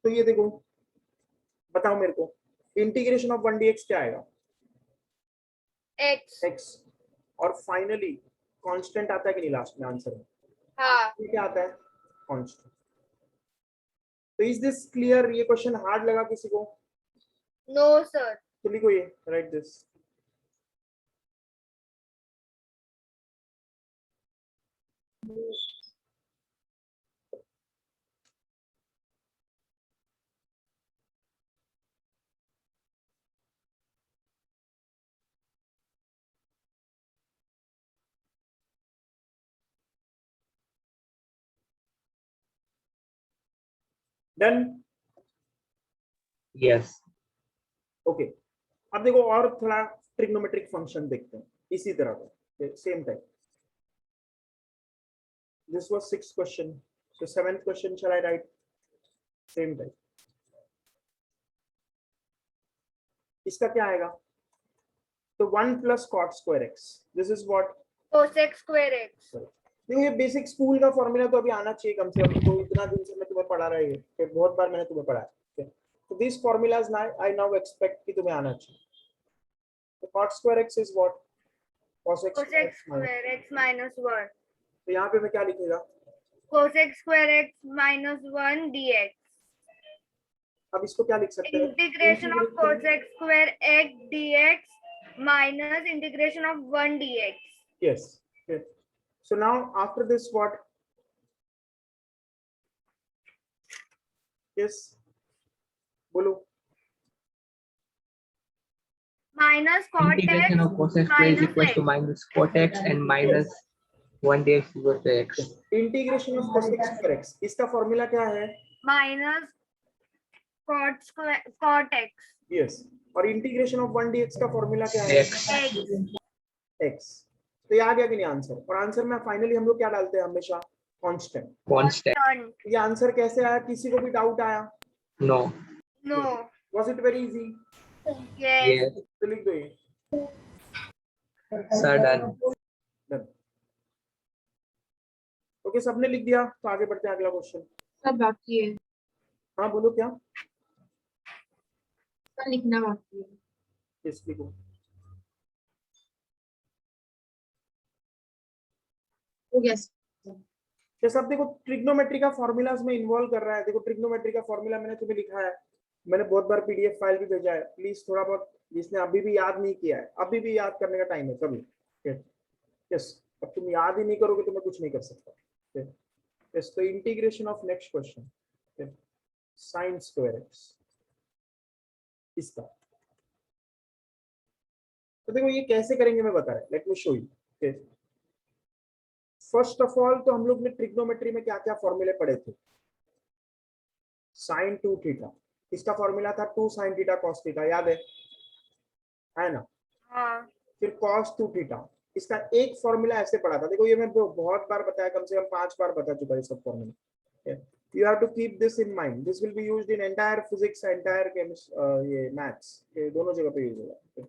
तो ये देखो, बताओ मेरे को, इंटीग्रेशन ऑफ 1 dx क्या आएगा, X. x। और फाइनली कांस्टेंट आता है कि नहीं लास्ट में आंसर में, हाँ. ये क्या आता है, कांस्टेंट। तो इज दिस क्लियर? ये क्वेश्चन हार्ड लगा किसी को? No, sir. तो लिखो ये, right this. Done? Yes. Okay, अब देखो और थोड़ा ट्रिग्नोमेट्रिक फंक्शन देखते हैं इसी तरह का, same type. This was 6th question, so 7th question shall I write same type. इसका क्या आएगा, तो 1 plus cot square x, this is what, Cosec square x. देखो ये बेसिक स्कूल का फॉर्मूला तो अभी आना चाहिए कम से कम, तो इतना दिन से मैं तुम्हें पढ़ा रहा है, ये बहुत बार मैंने तुम्हें पढ़ाया। तो this formulas I now expect कि तुम्हें आना चाहिए। तो cot square x is what, cosec Cosec square square x minus 1. तो यहाँ पे मैं क्या लिखेगा, Cosec square x minus 1 dx. अब इसको क्या लिख सकते हैं, Integration of cosec square x dx minus integration of 1 dx. yes, okay. So now after this what, yes, बोलो, Minus cot Integration x of cosec square is minus equals to x. minus cot x and minus 1 dx equals to x. Integration of cosec square x, इसका फॉर्मूला क्या है, Minus cot square cot x. yes, और इंटीग्रेशन ऑफ 1 dx का फॉर्मूला क्या है, X. X. x। तो ये आ गया कि नहीं आंसर, और आंसर में फाइनली हम लोग क्या डालते हैं हमेशा, कांस्टेंट। Constant. Constant. ये आंसर कैसे आया, किसी को भी डाउट आया, No. No. Was it very easy, Yes. Yes. तो लिख दो ये, Sir, done. डन। ओके, सबने लिख दिया, तो आगे बढ़ते हैं अगला क्वेश्चन। सब बाकी है, हाँ बोलो, क्या, सब लिखना बाकी है। yes, लिखो। हो गया। ये सब देखो ट्रिग्नोमेट्री का फॉर्मूलाज में इन्वॉल्व कर रहा है, देखो ट्रिग्नोमेट्री का फॉर्मूला मैंने तुम्हें लिखा है, मैंने बहुत बार पीडीएफ फाइल भी भेजा है, प्लीज थोड़ा बहुत जिसने अभी भी याद नहीं किया है, अभी भी याद करने का टाइम है कभी। यस, अब तुम याद ही नहीं करोगे तो मैं कुछ नहीं कर सकता। यस, तो integration of next question, sign square x, इसका तो देखो ये कैसे करेंगे मैं बता रहा हूं, late me show you. First of all तो हम लोग ने ट्रिग्नोमेट्री में क्या क्या फॉर्मूले पढ़े थे, साइन 2 थीटा, इसका फॉर्मूला था 2 sin थीटा cos थीटा, याद है ना। हाँ. फिर cos 2 थीटा, इसका एक फॉर्मूला ऐसे पढ़ा था, देखो ये मैं बहुत बार बताया, कम से कम 5 बार बता चुका है सब formula. You have to keep this in mind, this will be used in entire physics, entire chemistry, ये मैथ्स, ये दोनों जगह पे यूज होगा।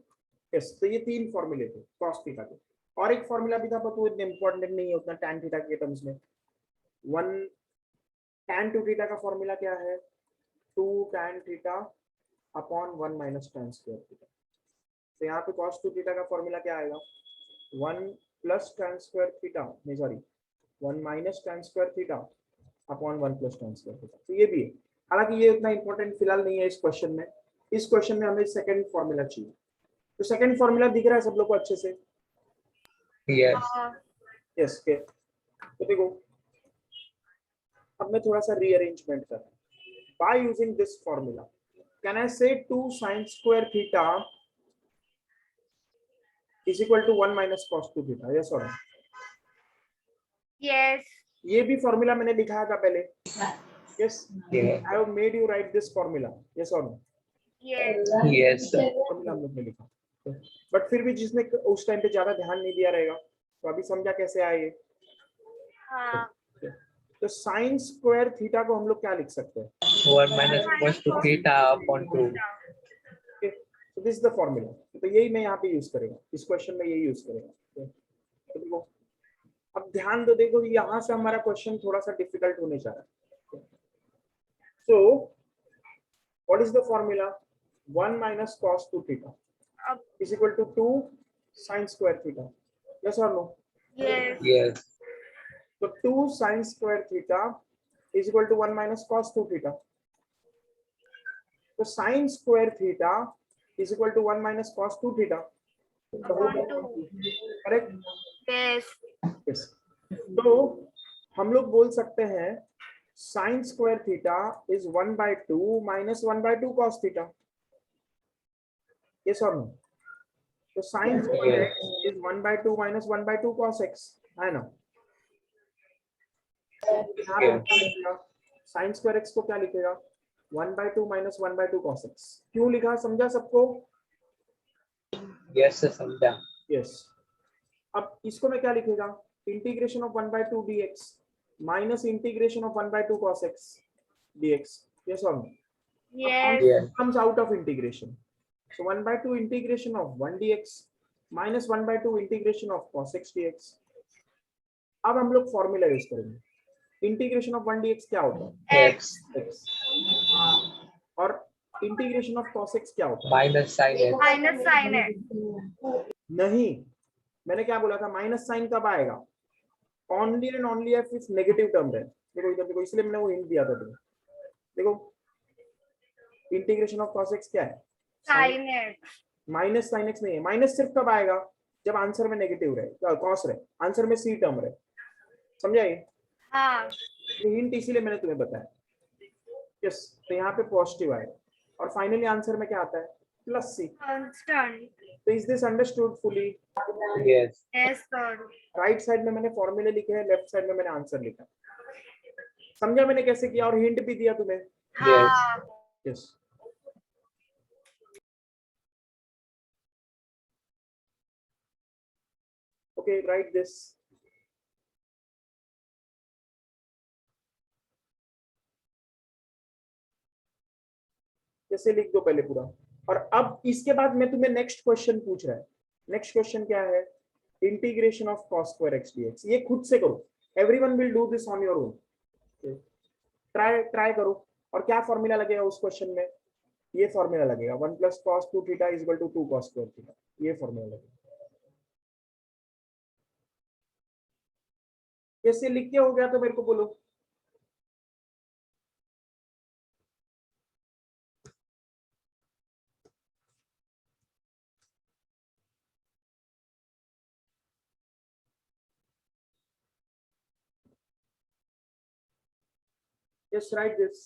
यस, तो ये 3 फॉर्मूले थे cos थीटा के, और एक फॉर्मूला भी था पर वो इतना इंपॉर्टेंट नहीं है उतना tan थीटा के टर्म्स में। 1 tan 2 थीटा का फॉर्मूला क्या है, 2 tan theta upon 1 minus tan square theta. तो यहाँ पे cos 2 थीटा का फॉर्मूला क्या आएगा, 1 प्लस tan स्क्वायर थीटा, नहीं sorry 1 minus tan square theta upon 1 plus tan square theta. तो ये भी है, हालांकि ये उतना इंपॉर्टेंट फिलहाल नहीं है इस क्वेश्चन में, इस क्वेश्चन में हमें सेकंड फॉर्मूला चाहिए। तो सेकंड फॉर्मूला दिख रहा है सब लोग को अच्छे से? Yes. यस के। तो देखो अब मैं थोड़ा सा रीअरेंजमेंट कर रहा हूं। By using this formula can I से 2 sin square theta is equal to 1 minus cos 2 theta? Yes और नो? Yes. ये भी फॉर्मूला मैंने दिखाया था पहले। Yes, Yeah. I have made you write this formula. Yes और no? Yes. Yes, sir. Formula हम लोग ने लिखा, बट फिर भी जिसने उस टाइम पे ज्यादा ध्यान नहीं दिया रहेगा तो अभी समझा कैसे आए ये? हाँ. तो साइन स्क्वायर थीटा को हम लोग क्या लिख सकते हैं? 1 minus cos 2 theta upon 2. तो दिस इज द फॉर्मूला। तो यही मैं यहाँ पे यूज करेगा, इस क्वेश्चन में यही यूज करेगा। तो देखो अब ध्यान दो, देखो यहाँ से हमारा क्वेश्चन थोड़ा सा डिफिकल्ट होने जा रहा है। So what is the formula? 1 minus cos 2 theta is equal to 2 sin square theta. Yes or no? Yes. Yes. So 2 sin square theta is equal to 1 minus cos 2 theta. So sin square theta is equal to 1 minus cos 2 theta. Upon 2. Correct? Yes. Yes. तो हम लोग बोल सकते हैं sin square theta is 1 by 2 minus 1 by 2 cos theta. Yes or no? So sin square x is 1 by 2 minus 1 by 2 cos x. है ना? साइन स्क्वायर एक्स को क्या लिखेगा? 1 by 2 minus 1 by 2 cos x. क्यों लिखा समझा सबको? Yes, sir. समझा. यस। अब इसको मैं क्या लिखेगा? Integration of 1 by 2 dx minus integration of 1 by 2 cos x dx. Yes और no? Yes. Yes. comes out of integration. So 1 by 2 integration of 1 dx minus 1 by 2 integration of cos x dx. अब हम लोग फॉर्मूला यूज करेंगे। इंटीग्रेशन ऑफ 1 dx क्या होता है? X x। और इंटीग्रेशन ऑफ cos x क्या होता है? minus sin X. Minus sin x. नहीं, मैंने क्या बोला था? माइनस साइन कब आएगा? Only and only if if negative term है। देखो इधर देखो, इसलिए मैंने वो हिंट दिया था तुम्हें। देखो इंटीग्रेशन ऑफ cos x क्या है? Sin x. Minus sine x नहीं है। माइनस सिर्फ कब आएगा? जब आंसर में नेगेटिव रहे, कॉस रहे, आंसर में सी टर्म रहे। समझा ये? हाँ. हिंट इसीलिए मैंने तुम्हें बताया। यस, तो यहाँ पे पॉजिटिव आएगा और फाइनली आंसर में क्या आता है? प्लस सी। Constant. तो is this understood fully? Yes. Yes, sir. Right side में मैंने फॉर्मूले लिखे हैं, लेफ्ट साइड में मैंने आंसर लिखा। समझा मैंने कैसे किया? और हिंट भी दिया तुम्हें। हाँ. यस। Okay, write this. जैसे लिख दो पहले पूरा। और अब इसके बाद मैं तुम्हें नेक्स्ट क्वेश्चन पूछ रहा है। नेक्स्ट क्वेश्चन क्या है? Integration of cos square x dx। ये खुद से करो। Everyone will do this on your own. Try करो। और क्या फॉर्मूला लगेगा उस क्वेश्चन में? ये फॉर्मूला लगेगा 1 plus cos 2 theta is equal to 2 cos square theta। ये फॉर्मूला लगेगा। कैसे लिख के हो गया तो मेरे को बोलो। Just write this.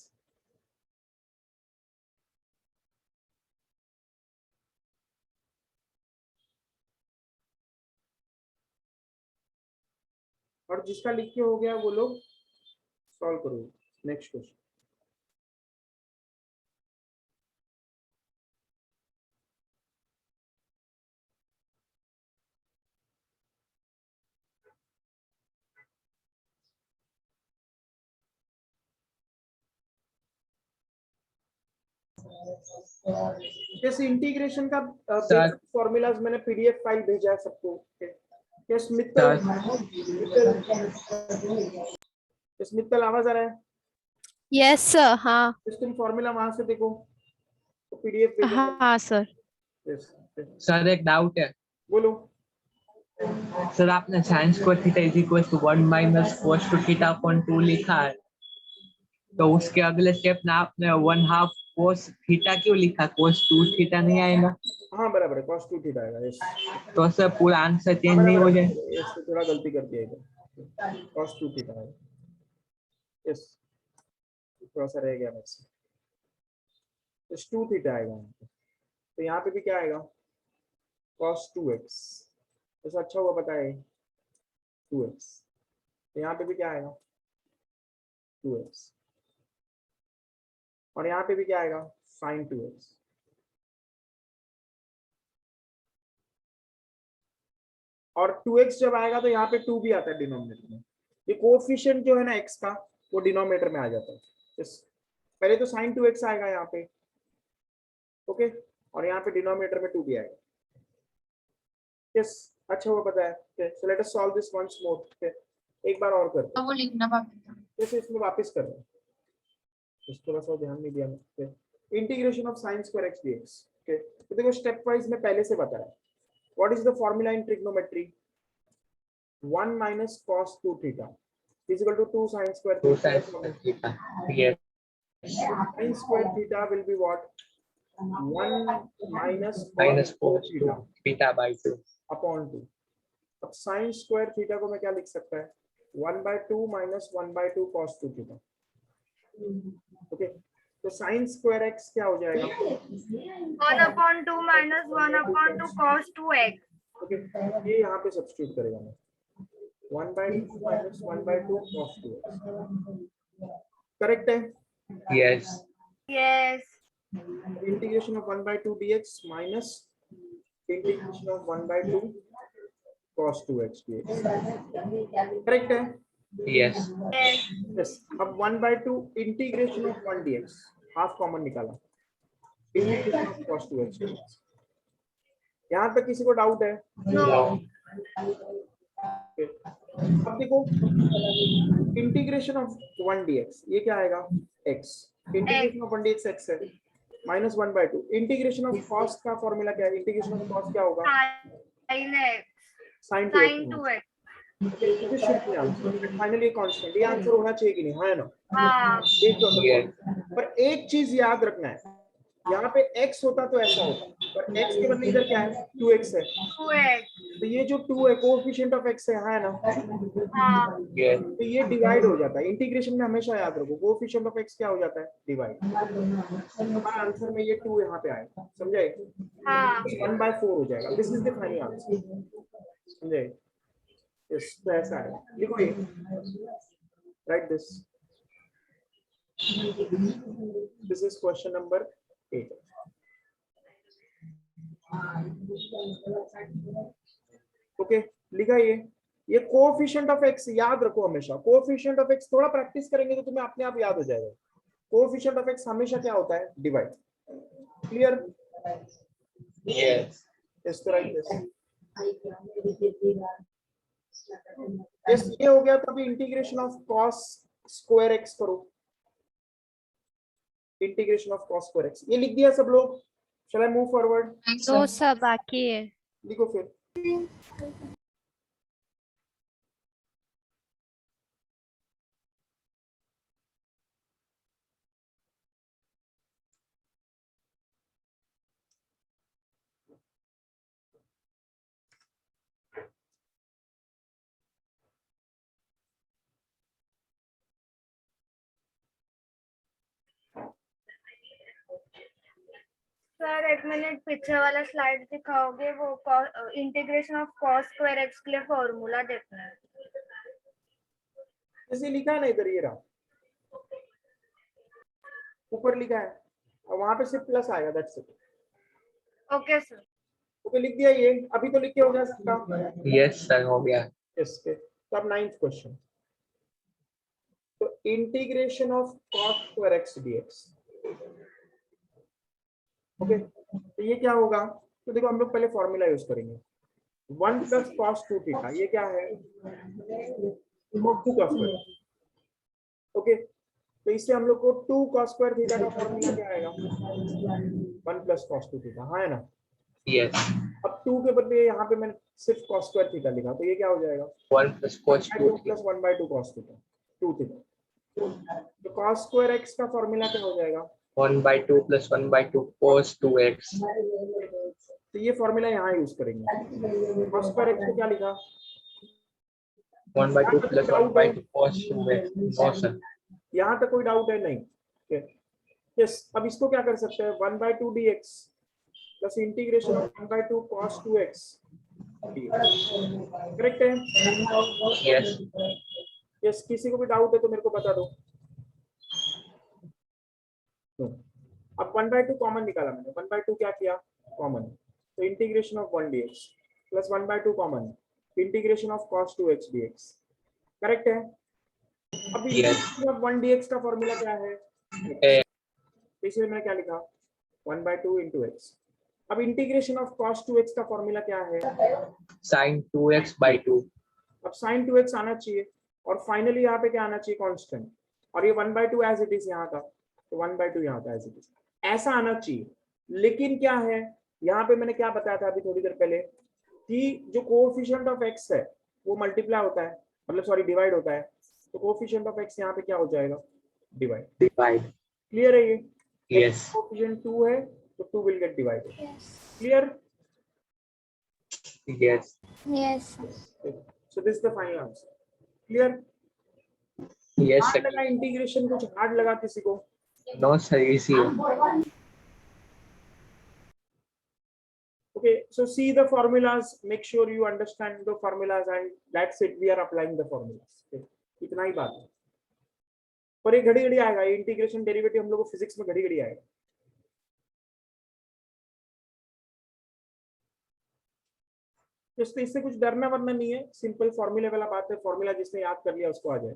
और जिसका लिख के हो गया वो लोग सॉल्व करो नेक्स्ट क्वेश्चन। जैसे इंटीग्रेशन का फॉर्मूलाज मैंने पीडीएफ फाइल भेजा है सबको। यस मित्तल, मित्तल आवाज आ रहा है? Yes sir. हाँ तुम फॉर्मूला वहां से देखो तो पीडीएफ भेजा है। हाँ सर। यस सर एक डाउट है। बोलो। सर आपने sin square theta is equal to 1 minus cos 2 theta upon 2 लिखा है, तो उसके अगले स्टेप में आपने 1/2 cos थीटा क्यों लिखा? cos 2 थीटा नहीं आएगा? हाँ बराबर है, cos 2 थीटा आएगा। यस तो सर पूरा आंसर चेंज नहीं बराबर हो है, जाए? यस थोड़ा गलती कर दिया इधर, cos 2 थीटा है। यस थोड़ा सा रह गया मुझसे, इस 2 थीटा आएगा यहाँ पे। तो यहाँ पे भी क्या आएगा? cos 2x। तो अच्छा हुआ पता है 2x। तो यहाँ पे भी क्या आएगा? 2x। और यहाँ पे भी क्या आएगा? sin 2x। और 2x जब आएगा तो यहाँ पे 2 भी आता है डिनोमिनेटर में। ये कोएफिशिएंट जो है ना x का, वो डिनोमिनेटर में आ जाता है। Yes. पहले तो sin 2x आएगा यहाँ पे, ओके, और यहाँ पे डिनोमिनेटर में 2 भी आएगा। यस अच्छा हुआ पता है। So let us solve this once more. एक बार और करते तो वो लिखना पापा। जैसे इसमें वापस कर रहे हैं, इस थोड़ा सा ध्यान नहीं दिया मैं। Integration of sin square x dx। Okay तो देखो स्टेप वाइज में पहले से बता रहा है। What is the formula in trigonometry? 1 minus cos 2 theta is equal to 2 sin square 2 theta. sin theta. yes Sin square theta will be what? 1 minus minus cos cos 2 2 theta theta by 2 upon 2। अब sin square theta को मैं क्या लिख सकता है? 1/2 minus 1/2 cos 2 theta। ओके तो sin square x क्या हो जाएगा? 1/2 minus 1/2 cos 2x। ओके ये यहाँ पे सब्स्टिट्यूट करेगा मैं, 1/2 minus 1/2 cos 2x। करेक्ट है? yes Yes. Integration of 1/2 dx minus integration of 1/2 cos 2x dx। Correct है? yes Yes. यस अब 1/2 integration of 1 dx half common निकाला, integration of cos 2x dx। यहाँ तक किसी को डाउट है? No. Okay. अब देखो इंटीग्रेशन ऑफ 1 dx ये क्या आएगा? x। Integration of 1 dx x है माइनस 1/2। इंटीग्रेशन ऑफ cos का फॉर्मूला क्या है? इंटीग्रेशन ऑफ cos क्या होगा? Sin x. sin Sin 2x। 2x. This should be answer. Finally constant ये आंसर होना चाहिए कि नहीं? हाँ है ना? हाँ। एक तो yes पर एक चीज याद रखना है, यहाँ पे x होता तो ऐसा होता, पर x के बदले इधर क्या है? 2x है। 2x. तो ये जो 2 है कोएफिशिएंट ऑफ x है, हाँ है ना? हाँ. yes तो ये डिवाइड हो जाता है। इंटीग्रेशन में हमेशा याद रखो कोएफिशिएंट ऑफ x क्या हो जाता है? डिवाइड। हमारा आंसर में ये 2 यहाँ पे आएगा, समझे? हाँ. 1/4 हो जाएगा। This is the final answer, समझे? यस तो ऐसा है, लिखो ये, right this. This is question number 8। Okay लिखा ये कोएफिशिएंट ऑफ x याद रखो हमेशा। कोएफिशिएंट ऑफ x थोड़ा प्रैक्टिस करेंगे तो तुम्हें अपने आप याद हो जाएगा। कोएफिशिएंट ऑफ x हमेशा क्या होता है? डिवाइड। क्लियर? yes इस तरह यस ये हो गया। तो अभी integration of cos square x करो। Integration of cos square x ये लिख दिया सब लोग? शैल आई मूव फॉरवर्ड? दो सब बाकी है। लिखो फिर। सर एक मिनट पीछे वाला स्लाइड दिखाओगे? वो integration of cos square x के लिए फॉर्मूला देखना है। जैसे लिखा है ना इधर, ये रहा ऊपर लिखा है और वहां पे सिर्फ प्लस आएगा, that's it. Okay sir. Okay लिख दिया ये, अभी तो लिख के हो गया सबका? yes sir हो गया यस तो अब 9th क्वेश्चन। तो integration of cos square x dx। Okay तो ये क्या होगा? तो देखो हम लोग पहले फॉर्मूला यूज करेंगे 1 प्लस cos 2 थीटा। ये क्या है? 2 cos स्क्वायर। ओके तो इससे हम लोग को 2 cos स्क्वायर थीटा का फॉर्मूला क्या आएगा? 1 प्लस cos 2 थीटा, हाँ है ना? yes अब 2 के बदले यहाँ पे मैंने सिर्फ cos स्क्वायर थीटा लिखा, तो ये क्या हो जाएगा? 1 plus cos 2 plus 1/2 cos theta 2 theta. तो cos स्क्वायर x का फॉर्मूला क्या हो जाएगा? 1/2 plus 1/2 cos 2x. तो ये फॉर्मूला यहाँ यूज करेंगे। cos स्क्वायर x को क्या लिखा? 1/2 plus डाउट है? 1/2 cos 2x. No sir. यहाँ तक कोई डाउट है? नहीं। यस, अब इसको क्या कर सकते हैं? 1/2 dx plus integration of 1/2 cos 2x। Correct है? Yes. यस, किसी को भी डाउट है तो मेरे को बता दो। अब 1/2 कॉमन निकाला मैंने। 1/2 क्या किया? कॉमन। तो integration of 1 dx plus 1/2 common, integration of cos 2x dx। Correct है? अब Yes. इंटीग्रेशन ऑफ 1 dx का फॉर्मूला क्या है? इसलिए मैंने क्या लिखा? 1/2 into x। अब इंटीग्रेशन ऑफ cos 2x का फॉर्मूला क्या है? Sin 2x/2. अब sin 2x आना चाहिए और फाइनली यहाँ पे क्या आना चाहिए? कांस्टेंट। और ये 1/2 एज इट इज यहाँ का, तो 1/2 यहाँ का एज इट इज, ऐसा आना चाहिए। लेकिन क्या है, यहाँ पे मैंने क्या बताया था अभी थोड़ी देर पहले कि जो कोएफिशिएंट ऑफ x है वो मल्टीप्लाई होता है, मतलब सॉरी डिवाइड होता है। तो कोएफिशिएंट ऑफ x यहाँ पे क्या हो जाएगा? डिवाइड। Divide. क्लियर है ये? Yes. कोएफिशिएंट 2 है तो 2 will get divided. Clear? Yes. Yes. So this is the final answer. Clear? Yes hard sir. लगा इंटीग्रेशन? कुछ हार्ड लगा किसी को? No sir. Easy. Okay, so see the formulas, make sure you understand the formulas and that's it, we are applying the formulas. Okay, इतना ही बात है। पर ये घड़ी घड़ी आएगा, ये इंटीग्रेशन डेरिवेटिव हम लोग को फिजिक्स में घड़ी घड़ी आएगा। इससे कुछ डरना वरना नहीं है, सिंपल फॉर्मूले वाला बात है। फॉर्मूला जिसने याद कर लिया उसको आ जाए।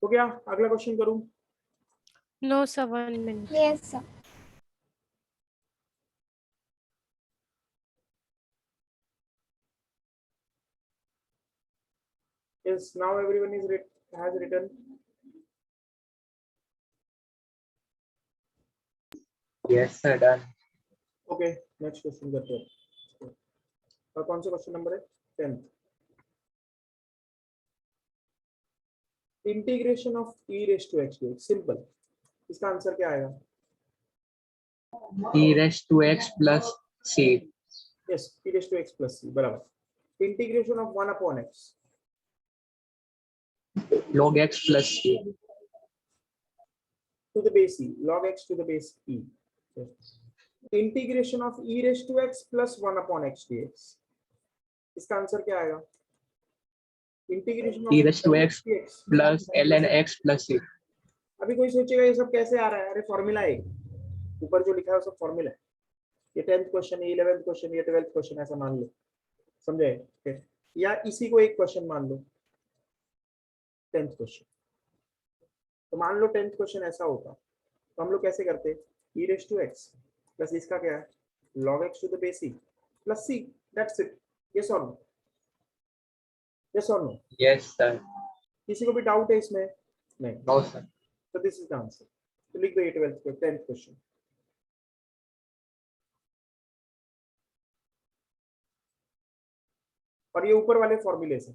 तो क्या अगला क्वेश्चन करूं? No, sir, 1 minute. Yes, sir. Yes, now everyone is has written. Yes sir. Done. Okay, next question करते हैं। और कौन सा क्वेश्चन नंबर है? 10th। Integration of e raised to x dx, simple. इसका आंसर क्या आएगा? E raised to x plus c. Yes, e raised to x plus c बराबर। Integration of 1 upon x Log x plus c. to the base e, log x to the base e। Integration of e raised to x plus 1 upon x dx। इसका आंसर क्या आएगा? Integration E raised to x plus ln x plus c. अभी कोई सोचेगा ये सब कैसे आ रहा है? अरे फॉर्मूला है, ऊपर जो लिखा है वो सब फॉर्मूला है। ये 10th क्वेश्चन, ये 11th क्वेश्चन, ये 12th क्वेश्चन, ऐसा मान लो, समझे? या इसी को एक क्वेश्चन मान लो 10th क्वेश्चन। तो मान लो 10th क्वेश्चन ऐसा होता तो हम लोग कैसे करते? e raised to x plus इसका क्या है? log x to the base e plus c, that's it। yes or no? yes or no? Yes sir. किसी को भी डाउट है इसमें? नहीं। No sir. तो दिस इज द आंसर। तो लिख दो ये 10th क्वेश्चन। और ये ऊपर वाले फॉर्मूले से।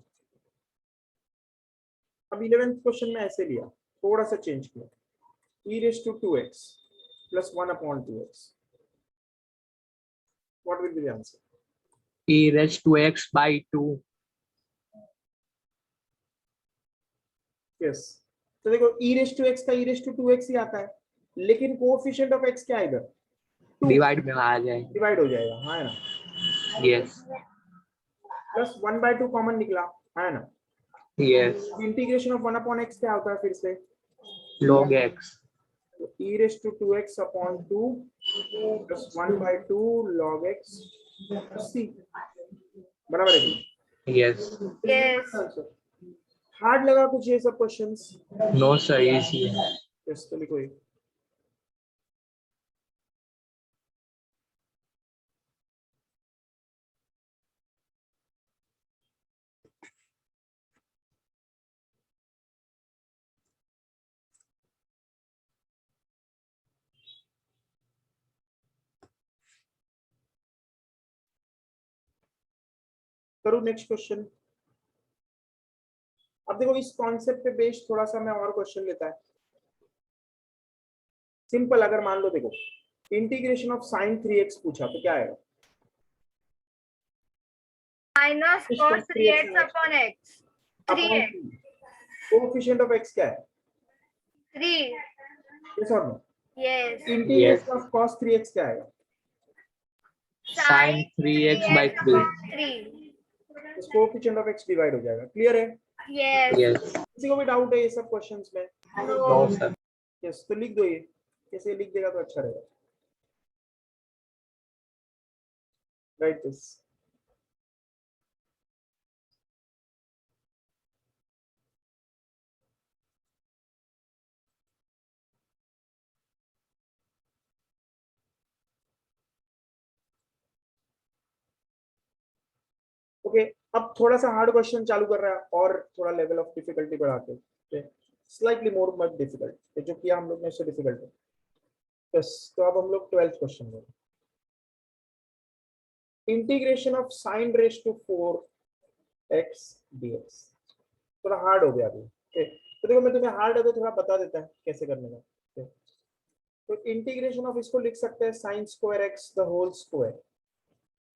अब 11th क्वेश्चन में ऐसे लिया, थोड़ा सा चेंज किया, e raised to 2x plus 1 upon 2x। what will be the answer? E raised to x by 2. yes, तो देखो e raised to x का e raised to 2x ही आता है, लेकिन कोएफिशिएंट ऑफ x क्या है इधर? Divide में आ जाए. डिवाइड हो जाएगा, हाँ है ना? Yes. प्लस 1/2 कॉमन निकला, है ना? Yes. Integration of 1 upon x क्या होता है फिर से? Log x. e raised to 2x upon 2 plus 1/2 log x plus c बराबर है? Yes. Yes. हार्ड लगा कुछ ये सब questions? No sir. Easy. Yes, तो लिखो ये। करूं नेक्स्ट क्वेश्चन? अब देखो इस कॉन्सेप्ट पे बेस्ड थोड़ा सा मैं और क्वेश्चन लेता है। सिंपल, अगर मान लो देखो इंटीग्रेशन ऑफ साइन 3x पूछा तो क्या आएगा? Minus cos 3x upon x. 3x. Coefficient of x क्या है? 3. यस और no? Yes. Integration of cos 3x क्या आएगा? Sin 3x by 3. upon 3. इस कोएफिशिएंट ऑफ x डिवाइड हो जाएगा। क्लियर है? Yes. Yes. किसी को भी डाउट है ये सब क्वेश्चंस में? No, sir. यस, तो लिख दो ये, कैसे लिख देगा तो अच्छा रहेगा। Right this. ओके, अब थोड़ा सा हार्ड क्वेश्चन चालू कर रहा है और थोड़ा लेवल ऑफ डिफिकल्टी बढ़ा के, स्लाइटली मोर मच डिफिकल्ट, जो किया हम लोग ने उससे डिफिकल्ट है। यस, तो अब हम लोग 12th क्वेश्चन में integration of sine raise to 4x dx। थोड़ा हार्ड हो गया अभी। ओके, तो देखो मैं तुम्हें हार्ड है तो थोड़ा बता देता है कैसे करने का। Okay? तो इंटीग्रेशन ऑफ इसको लिख सकते हैं sin square x the whole square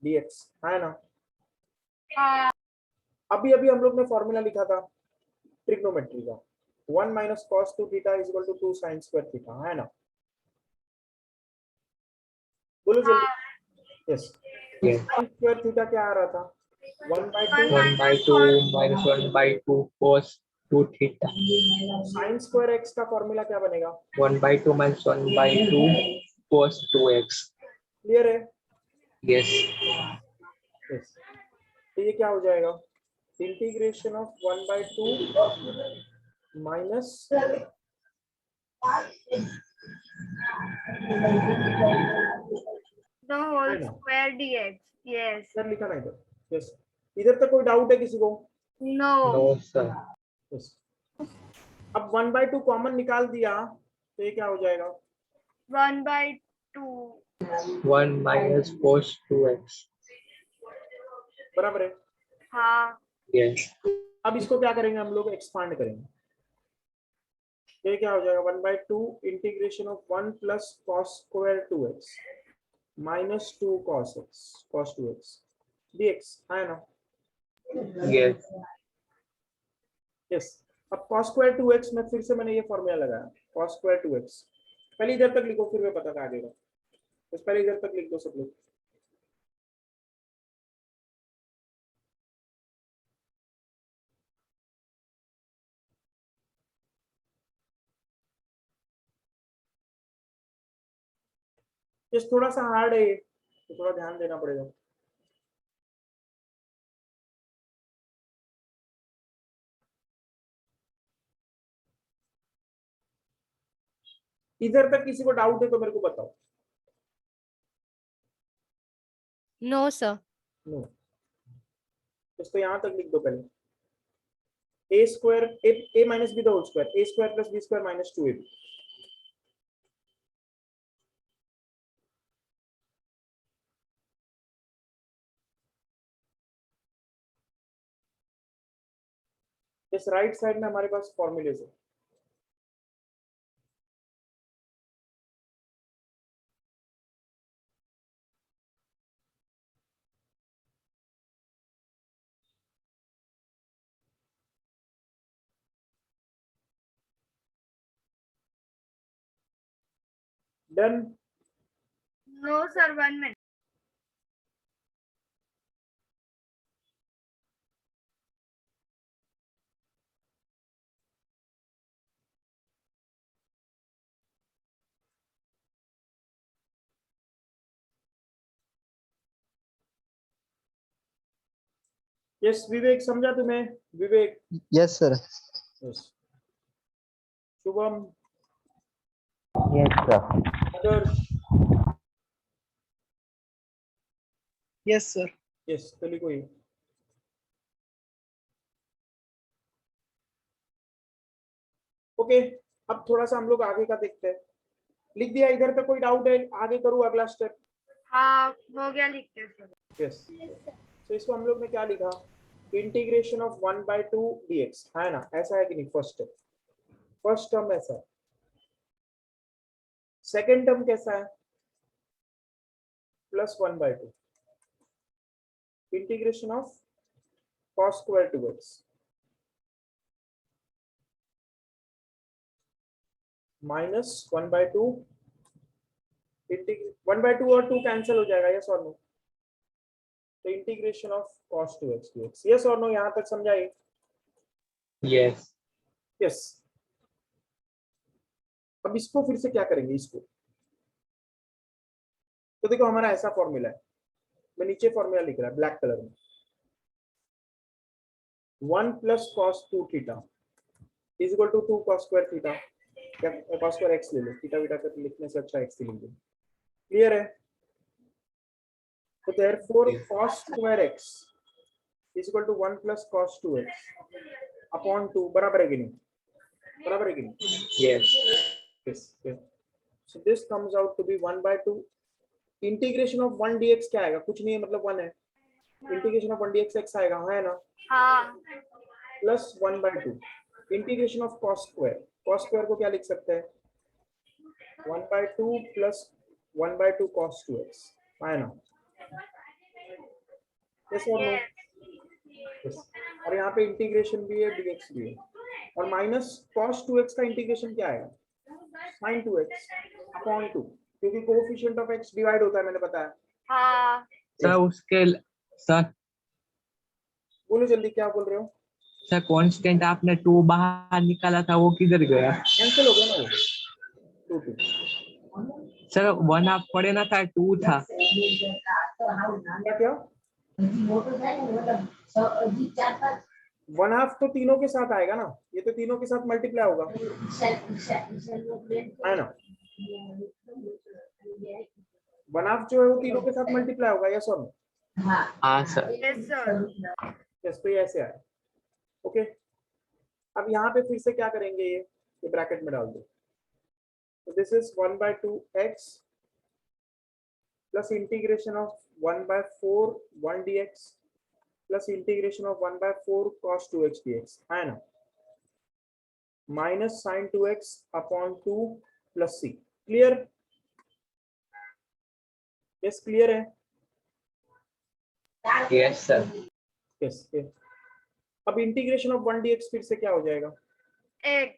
dx, है ना? अभी अभी हम लोग ने फॉर्मूला लिखा था ट्रिग्नोमेट्री का, 1 minus cos 2 theta is equal to 2 sine square theta, है ना? बोलो जल्दी। Yes, Yes. Sine square theta क्या आ रहा था? 1 by 2 1 by 2 minus 1 by 2 cos 2 theta. Sine square x का फॉर्मूला क्या बनेगा? 1 by 2 minus 1 by 2 cos 2x. Clear है? Yes. यस, तो ये क्या हो जाएगा? Integration of 1 by 2 minus The whole square dx. Yes. Sir लिखा नहीं था। यस, इधर तक कोई डाउट है किसी को? No. No, sir. यस, अब 1 by 2 कॉमन निकाल दिया तो ये क्या हो जाएगा? 1 by 2. 1 minus cos 2x. बराबर है? हाँ. Yes. अब इसको क्या करेंगे हम लोग? एक्सपांड करेंगे। तो ये क्या हो जाएगा? 1 by 2 integration of 1 plus cos square 2x minus 2 cos x cos 2x dx, है ना? Yes. यस, अब cos स्क्वायर 2x में फिर से मैंने ये फॉर्मूला लगाया, cos स्क्वायर 2x। पहले इधर तक लिखो फिर मैं पता कर देगा। तो पहले इधर तक लिख दो सब लोग। यस, थोड़ा सा हार्ड है ये, तो थोड़ा ध्यान देना पड़ेगा। इधर तक किसी को डाउट है तो मेरे को बताओ। No, sir. नो, इसको यहाँ तक लिख दो पहले। A square A minus B the whole square, A square plus B square minus 2ab। इस राइट साइड में हमारे पास फॉर्मूलेज है। Done? No, sir. 1 minute. Yes Vivek, समझा तुम्हें? Vivek? Yes sir. Yes. Shubham? Yes sir. Adarsh? Yes sir. Yes, तो लिखो ये। ओके, अब थोड़ा सा हम लोग आगे का देखते हैं। लिख दिया इधर तक? कोई डाउट है? आगे करूँ अगला स्टेप? हाँ, हो गया लिखते हैं सर. यस, तो इसको हम लोग ने क्या लिखा? इंटीग्रेशन ऑफ 1 by 2 dx, है ना? ऐसा है कि नहीं? फर्स्ट टर्म ऐसा है। सेकेंड टर्म कैसा है? +1/2 integration of cos square 2x minus 1/2 1/2 और 2 कैंसिल हो जाएगा, यस और नो? तो integration of cos 2x dx, yes और नो? यहां तक समझाइए। Yes. यस। अब इसको फिर से क्या करेंगे इसको? तो देखो हमारा ऐसा फॉर्मूला है, मैं नीचे फॉर्मूला लिख रहा है ब्लैक कलर में, 1 + cos 2 theta is equal to 2 cos square theta, या cos स्क्वायर x ले लो, थीटा वीटा कर लिखने से अच्छा x ही लिख दो। क्लियर है? तो therefore cos square x is equal to 1 + cos 2x upon 2, बराबर है कि नहीं? बराबर है कि नहीं? Yes. Yes, yes. So this comes out to be 1/2 integration of 1 dx क्या आएगा? कुछ नहीं है, मतलब 1 है। इंटीग्रेशन ऑफ 1 dx x आएगा, है ना? हाँ plus 1/2 integration of cos square को क्या लिख सकते हैं? 1/2 प्लस 1/2 cos 2x, है ना? यस और नो? यस। और यहाँ पे इंटीग्रेशन भी है, dx भी है, और माइनस cos 2x का इंटीग्रेशन क्या आएगा? sin 2x अपॉन 2, क्योंकि कोएफिशिएंट ऑफ x डिवाइड होता है, मैंने बताया। हाँ सर बोलो जल्दी, क्या बोल रहे हो? सर कांस्टेंट आपने 2 बाहर निकाला था, वो किधर गया? कैंसिल हो गया ना वो 2 सर 1 आप पढ़े ना था, 2 था। क्या 1/2 तो तीनों के साथ आएगा ना, ये तो तीनों के साथ मल्टीप्लाई होगा, है ना? 1/2 जो है वो तीनों के साथ मल्टीप्लाई होगा, यस और नो? हाँ सर। Yes sir. यस। तो ये ऐसे आए, ओके। अब यहाँ पे फिर से क्या करेंगे, ये ब्रैकेट में डाल दो। तो this is 1/2 x plus integration of 1/4 1 dx plus integration of 1/4 cos 2x dx, है ना? Minus sin 2x upon 2 plus c। Clear? Yes, clear है? Yes sir. यस। अब इंटीग्रेशन ऑफ 1 dx फिर से क्या हो जाएगा? x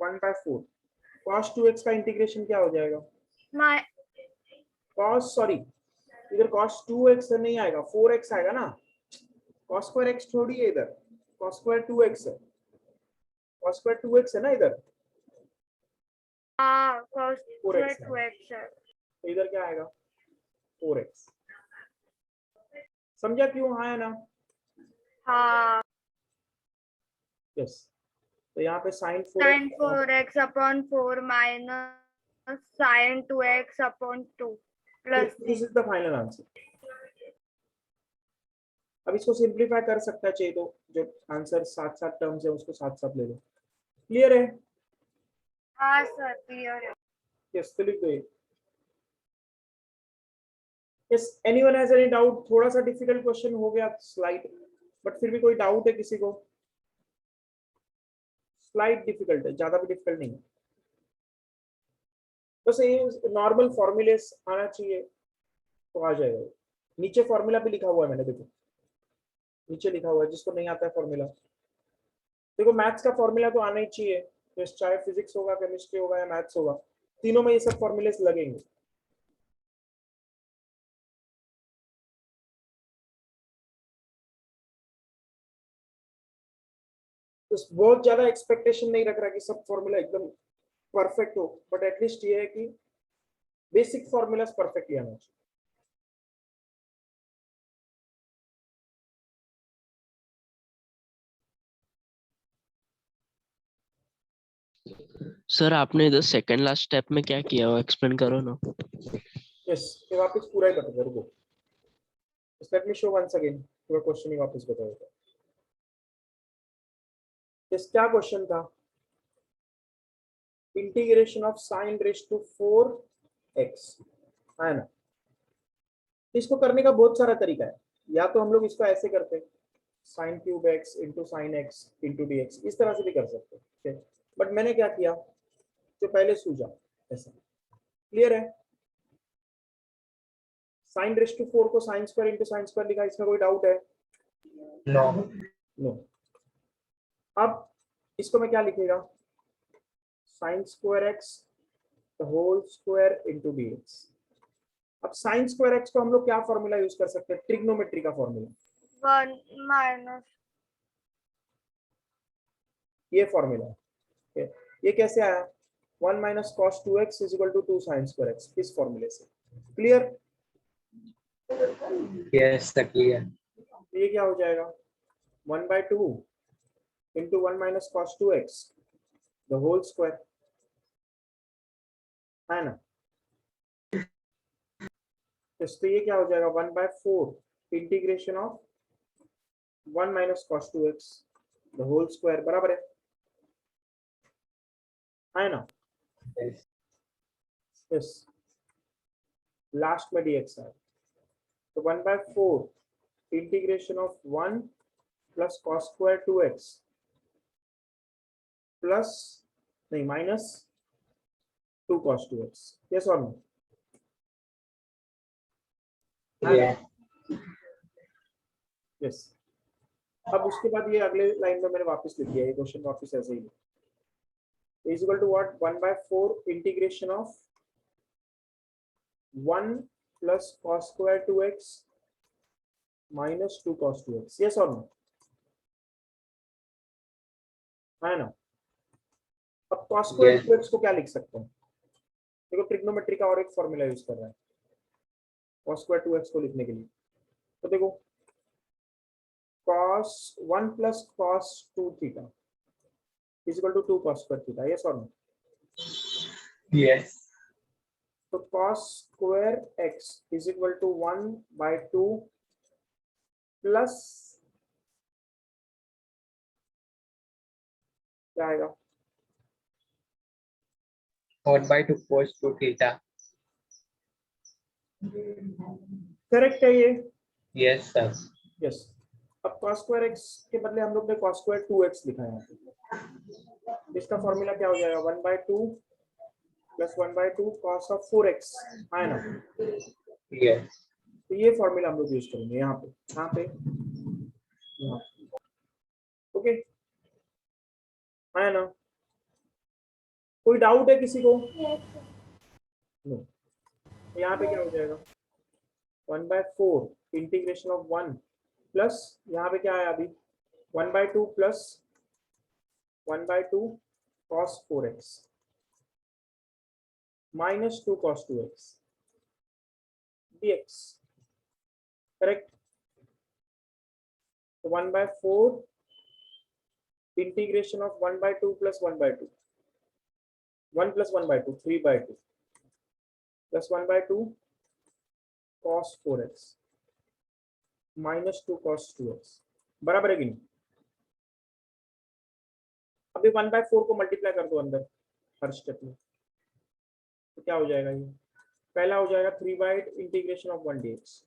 1/4 cos 2x का इंटीग्रेशन क्या हो जाएगा? माय cos, सॉरी, इधर cos 2x नहीं आएगा, 4x आएगा ना। cos स्क्वायर x थोड़ी है इधर, cos स्क्वायर 2x है, cos स्क्वायर 2x है ना इधर, हाँ cos 4x 2x है। तो इधर क्या आएगा? 4x। समझा क्यों? हाँ है ना? हाँ यस। तो यहाँ पे sin sin 4x 4x upon 4 minus sin 2x upon 2 plus this is the final answer. अब इसको सिंप्लीफाई कर सकता है चाहिए तो, जो आंसर साथ साथ टर्म्स है उसको साथ साथ ले लो। क्लियर है? हाँ सर क्लियर है। यस, तो लिख दो ये। Yes, anyone has any doubt? थोड़ा सा डिफिकल्ट क्वेश्चन हो गया स्लाइड, बट फिर भी कोई डाउट है किसी को? स्लाइड डिफिकल्ट है, ज्यादा भी डिफिकल्ट नहीं है, बस ये नॉर्मल फॉर्मूलेस आना चाहिए तो आ जाएगा। नीचे फॉर्मूला भी लिखा हुआ है मैंने, देखो नीचे लिखा हुआ है, जिसको नहीं आता है फॉर्मूला, देखो मैथ्स का फॉर्मूला तो आना ही चाहिए, तो चाहे फिजिक्स होगा, केमिस्ट्री होगा या मैथ्स होगा, तीनों में ये सब फॉर्मूलेस लगेंगे। तो बहुत ज्यादा एक्सपेक्टेशन नहीं रख रहा कि सब फॉर्मूला एकदम परफेक्ट हो, बट एटलीस्ट ये है कि बेसिक फॉर्मूलास परफेक्टली आना चाहिए। सर आपने इधर सेकंड लास्ट स्टेप में क्या किया वो एक्सप्लेन करो ना। यस, ये वापस पूरा ही बता दो, रुको, let me show once again, पूरा क्वेश्चन ही वापस बता देता हूं। यस, क्या क्वेश्चन था? Integration of sin raise to 4x, है ना? इसको करने का बहुत सारा तरीका है, या तो हम लोग इसको ऐसे करते sin cube x into sine x into d x, इस तरह से भी कर सकते हैं, बट मैंने क्या किया, इसके पहले सूझा ऐसा, क्लियर है? साइन रेस टू 4 को sine square into sine square लिखा, इसमें कोई डाउट है? No. नो। अब इसको मैं क्या लिखेगा, sine square x whole square into d x. अब साइन स्क्वायर एक्स को हम लोग क्या फॉर्मूला यूज कर सकते हैं, ट्रिग्नोमेट्री का फॉर्मूला, 1 minus ये फॉर्मूला है। ये कैसे आया, 1 minus cos 2x is equal to 2 sine square x, इस फॉर्मूले से, क्लियर? Yes, the clear. ये क्या हो जाएगा, 1/2 into 1 minus cos 2x the whole square, है ना? तो ये क्या हो जाएगा, 1/4 integration of 1 minus cos 2x the whole square, बराबर है ना? Yes. यस, लास्ट में dx है, तो 1/4 integration of 1 plus cos square 2x plus नहीं माइनस 2 कॉस 2x, यस और नो? Yeah. यस। अब उसके बाद ये अगले लाइन में मैंने वापस लिख दिया, ये क्वेश्चन वापस ऐसे ही is equal to what, 1/4 integration of 1 plus cos square 2x minus 2 cos 2x, yes और नो? है ना? अब कॉस स्क्वायर 2x को क्या लिख सकते हैं, देखो ट्रिग्नोमेट्री का और एक फॉर्मूला यूज कर रहा है कॉस स्क्वायर 2x को लिखने के लिए, तो देखो cos 1 plus cos 2 theta is equal to 2 cos square theta, yes or no? Yes. So cos square x is equal to 1/2 plus क्या आएगा, 4/2 cos 2 theta. करेक्ट है ये? Yes, sir. यस। अब cos square x के बदले हम लोग ने cos square 2x लिखा है, इसका फॉर्मूला क्या हो जाएगा, 1/2 प्लस 1/2 cos of 4x, है ना? Yes. तो ये फॉर्मूला हम लोग यूज करेंगे यहाँ पे, यहाँ पे, यहाँ, ओके, है ना? कोई डाउट है किसी को? नो। तो यहाँ पे क्या हो जाएगा, 1/4 इंटीग्रेशन ऑफ 1 प्लस यहाँ पे क्या है अभी, 1/2 plus 1/2 cos 4x minus 2 cos 2x dx, correct? तो 1/4 integration of 1/2 plus 1/2, 1 plus 1/2 3/2 plus 1/2 cos 4x minus 2 cos 2x, बराबर है कि नहीं? अभी 1/4 को मल्टीप्लाई कर दो अंदर हर स्टेप में, तो क्या हो जाएगा, ये पहला हो जाएगा 3/8 इंटीग्रेशन ऑफ 1 dx,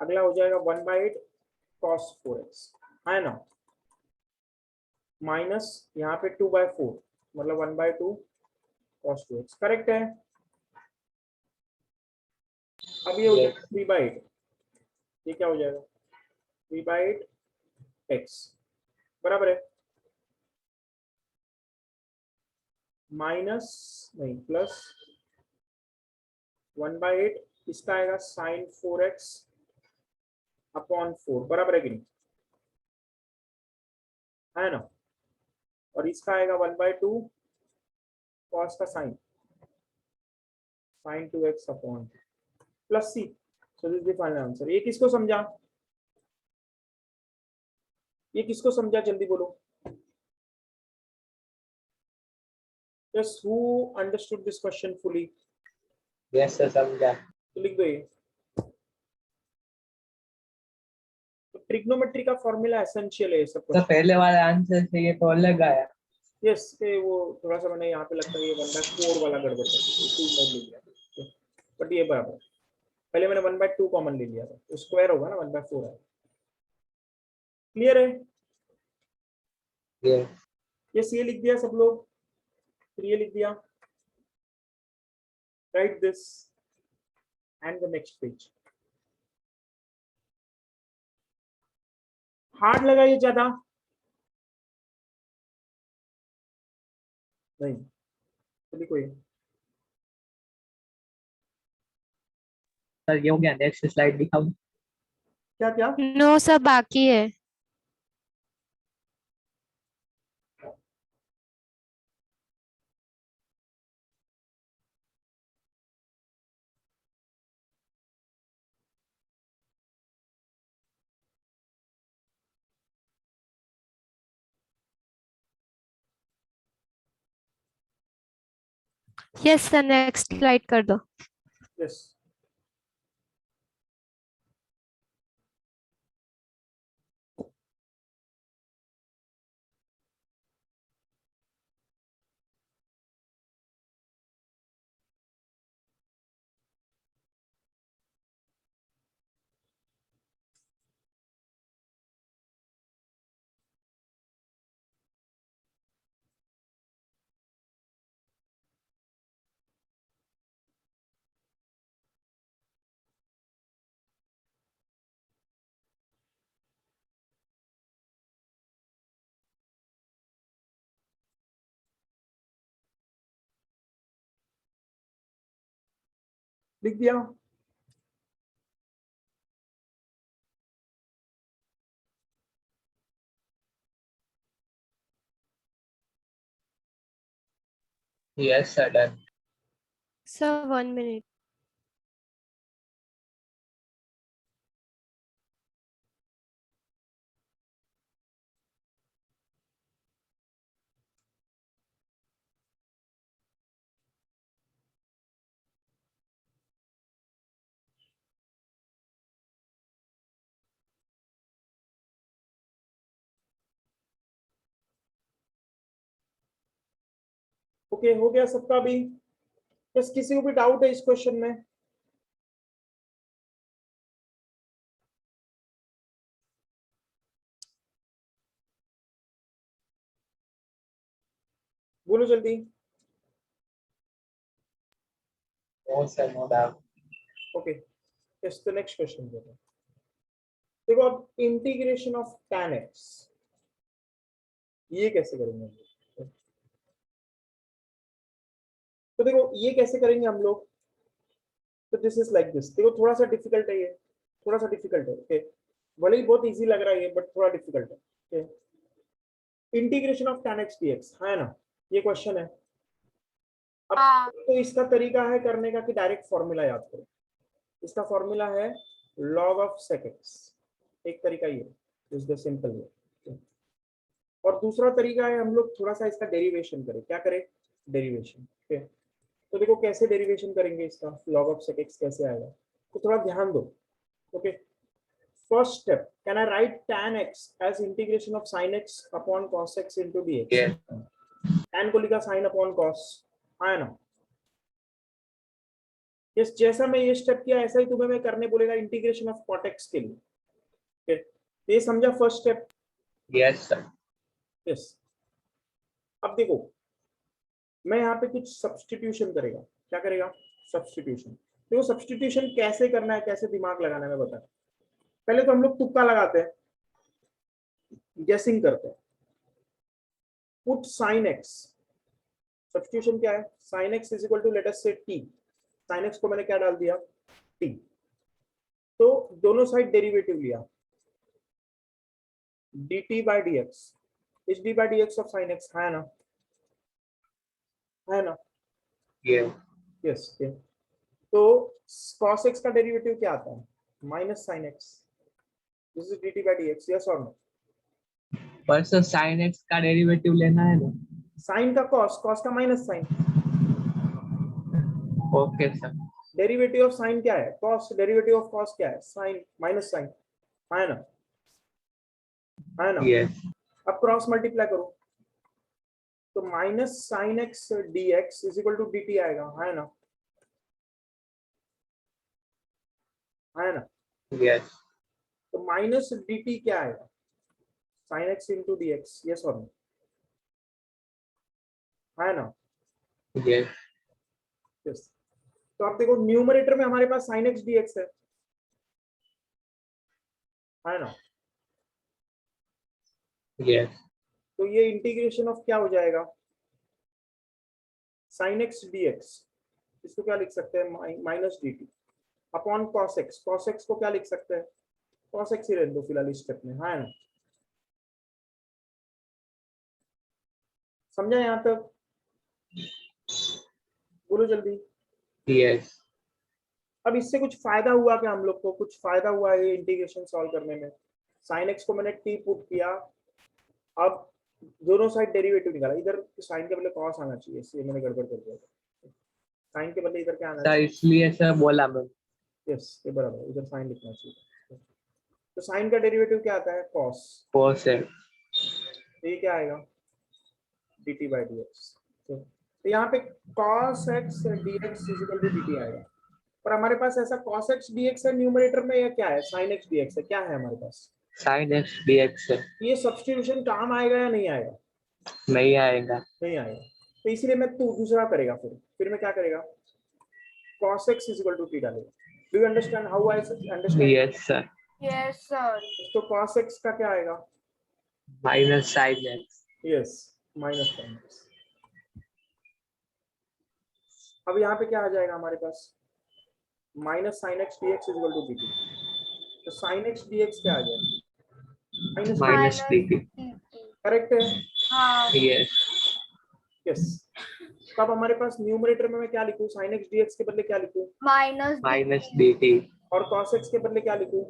अगला हो जाएगा 1/8 cos 4x, है ना? माइनस यहाँ पे 2/4 मतलब 1/2 cos 2x, करेक्ट है? अब ये हो जाएगा 3/8, ये क्या हो जाएगा 3/8 x, बराबर है? माइनस नहीं प्लस 1/8 इसका आएगा साइन 4x अपॉन 4, बराबर है कि नहीं? है ना? और इसका आएगा 1/2 cos का sine 2x upon plus c, so this is the final answer. ये किसको समझा, ये किसको समझा, जल्दी बोलो। Just who understood this question fully? Yes, sir, समझा। तो लिख दो ये। तो ट्रिग्नोमेट्री का फॉर्मूला एसेंशियल है सब तो कुछ। पहले वाले आंसर से ये तो अलग आया। यस, वो थोड़ा सा मैंने यहाँ पे लगता है ये 1/4 वाला गड़बड़ कर दिया, बट ये बराबर। पहले मैंने 1/2 कॉमन ले लिया था, तो स्क्वायर होगा ना 1/4 है। क्लियर है? Yes. यस, ये लिख दिया सब लोग, फिर ये लिख दिया, write this and the next page. Hard लगा ये ज्यादा? नहीं, तो लिखो ये। सर ये हो गया, नेक्स्ट स्लाइड दिखाओ। क्या क्या? No sir, बाकी है. Yes sir, next slide कर दो. यस, लिख दिया। Yes sir, done. Sir, 1 minute. Okay, हो गया सबका भी? बस किसी को भी डाउट है इस क्वेश्चन में? बोलो जल्दी। No sir, no doubt. Okay, yes, the next question देखो। अब इंटीग्रेशन ऑफ tan x, ये कैसे करेंगे हम लोग? तो देखो ये कैसे करेंगे हम लोग? तो दिस इज लाइक दिस। देखो थोड़ा सा डिफिकल्ट है ये, थोड़ा सा डिफिकल्ट है। ओके, भले ही बहुत इजी लग रहा है ये, बट थोड़ा डिफिकल्ट है। Okay, integration of tan x dx है ना, ये क्वेश्चन है। अब हाँ. तो इसका तरीका है करने का कि डायरेक्ट फॉर्मूला याद करो। इसका फॉर्मूला है log of sec x, एक तरीका ये इज द सिंपल वे। और दूसरा तरीका है हम लोग थोड़ा सा इसका डेरिवेशन करें। क्या करें? डेरिवेशन। ओके, तो देखो कैसे डेरिवेशन करेंगे इसका, log of sec x कैसे आएगा, तो थोड़ा ध्यान दो। Okay, first step, can I write tan x as integration of sin x upon cos x into dx? Yes. tan को लिखा sin अपॉन cos, आया ना? यस, जैसा मैं ये स्टेप किया ऐसा ही तुम्हें मैं करने बोलेगा इंटीग्रेशन ऑफ cot x के लिए। ओके, ये समझा first step? Yes sir. Yes. अब देखो मैं यहाँ पे कुछ सब्स्टिट्यूशन करेगा। क्या करेगा? सब्स्टिट्यूशन। देखो सब्स्टिट्यूशन कैसे करना है, कैसे दिमाग लगाना है मैं बता। पहले तो हम लोग तुक्का लगाते हैं, गेसिंग करते हैं। पुट sin x, सब्स्टिट्यूशन क्या है? sin x is equal to let us say t। sin x को मैंने क्या डाल दिया? t। तो दोनों साइड डेरिवेटिव लिया, dt by dx is d by dx of sin x, है ना? है ना? यस। यस। तो cos x का डेरिवेटिव क्या आता है? Minus sin x, this is dt by dx, yes और नो? पर सर sin x का डेरिवेटिव लेना है ना? sin का cos, cos का minus sin। Okay sir. Derivative of sin क्या है? cos। डेरिवेटिव ऑफ cos क्या है? sin माइनस sin, है ना? है ना? यस। अब क्रॉस मल्टीप्लाई करो, तो minus sin x dx is equal to dt आएगा, है ना? है ना? यस। तो माइनस dt क्या आएगा? sin x into dx, yes और नो? है ना? यस। यस। तो आप देखो न्यूमरेटर में हमारे पास sin x dx है ना? Yes. तो ये इंटीग्रेशन ऑफ क्या हो जाएगा? sin x dx, इसको क्या लिख सकते हैं? Minus D T upon cos x। cos x को क्या लिख सकते हैं? cos x ही रहने दो फिलहाल इस स्टेप में, है ना? समझा यहाँ तक? बोलो जल्दी। Yes. अब इससे कुछ फायदा हुआ क्या हम लोग को? कुछ फायदा हुआ है ये इंटीग्रेशन सॉल्व करने में। sin x को मैंने t पुट किया, अब दोनों साइड डेरिवेटिव निकाला। इधर sin के बदले cos आना चाहिए, इसलिए मैंने गड़बड़ कर दिया। sin के बदले इधर क्या आना सर चाहिए? इसलिए सर बोला मैं। यस, ये बराबर है, इधर sin लिखना चाहिए। तो sin का डेरिवेटिव क्या आता है? cos। cos x। तो ये क्या आएगा? dt by dx। तो यहाँ पे cos x dx equal to dt आएगा। पर हमारे पास ऐसा cos x dx है न्यूमरेटर में, या क्या है? sin x dx है, क्या है हमारे पास? sin x dx है। ये सब्स्टिट्यूशन काम आएगा या नहीं आएगा? नहीं आएगा। नहीं आएगा। तो इसीलिए मैं तू दूसरा करेगा, फिर मैं क्या करेगा? cos x equal to t डालेगा। Do you understand how I understand? Yes sir। Yes, sir. तो cos x का क्या आएगा? minus sin x। Yes, minus sin x। अब यहाँ पे क्या आ जाएगा हमारे पास? Minus sin x dx equal to dt। तो sin x dx क्या आ जाएगा? Minus minus dt। करेक्ट है? हाँ. Yes। यस। तब हमारे पास न्यूमरेटर में मैं क्या लिखूं? sin x dx के बदले क्या लिखूं? minus dt। और cos x के बदले क्या लिखूं?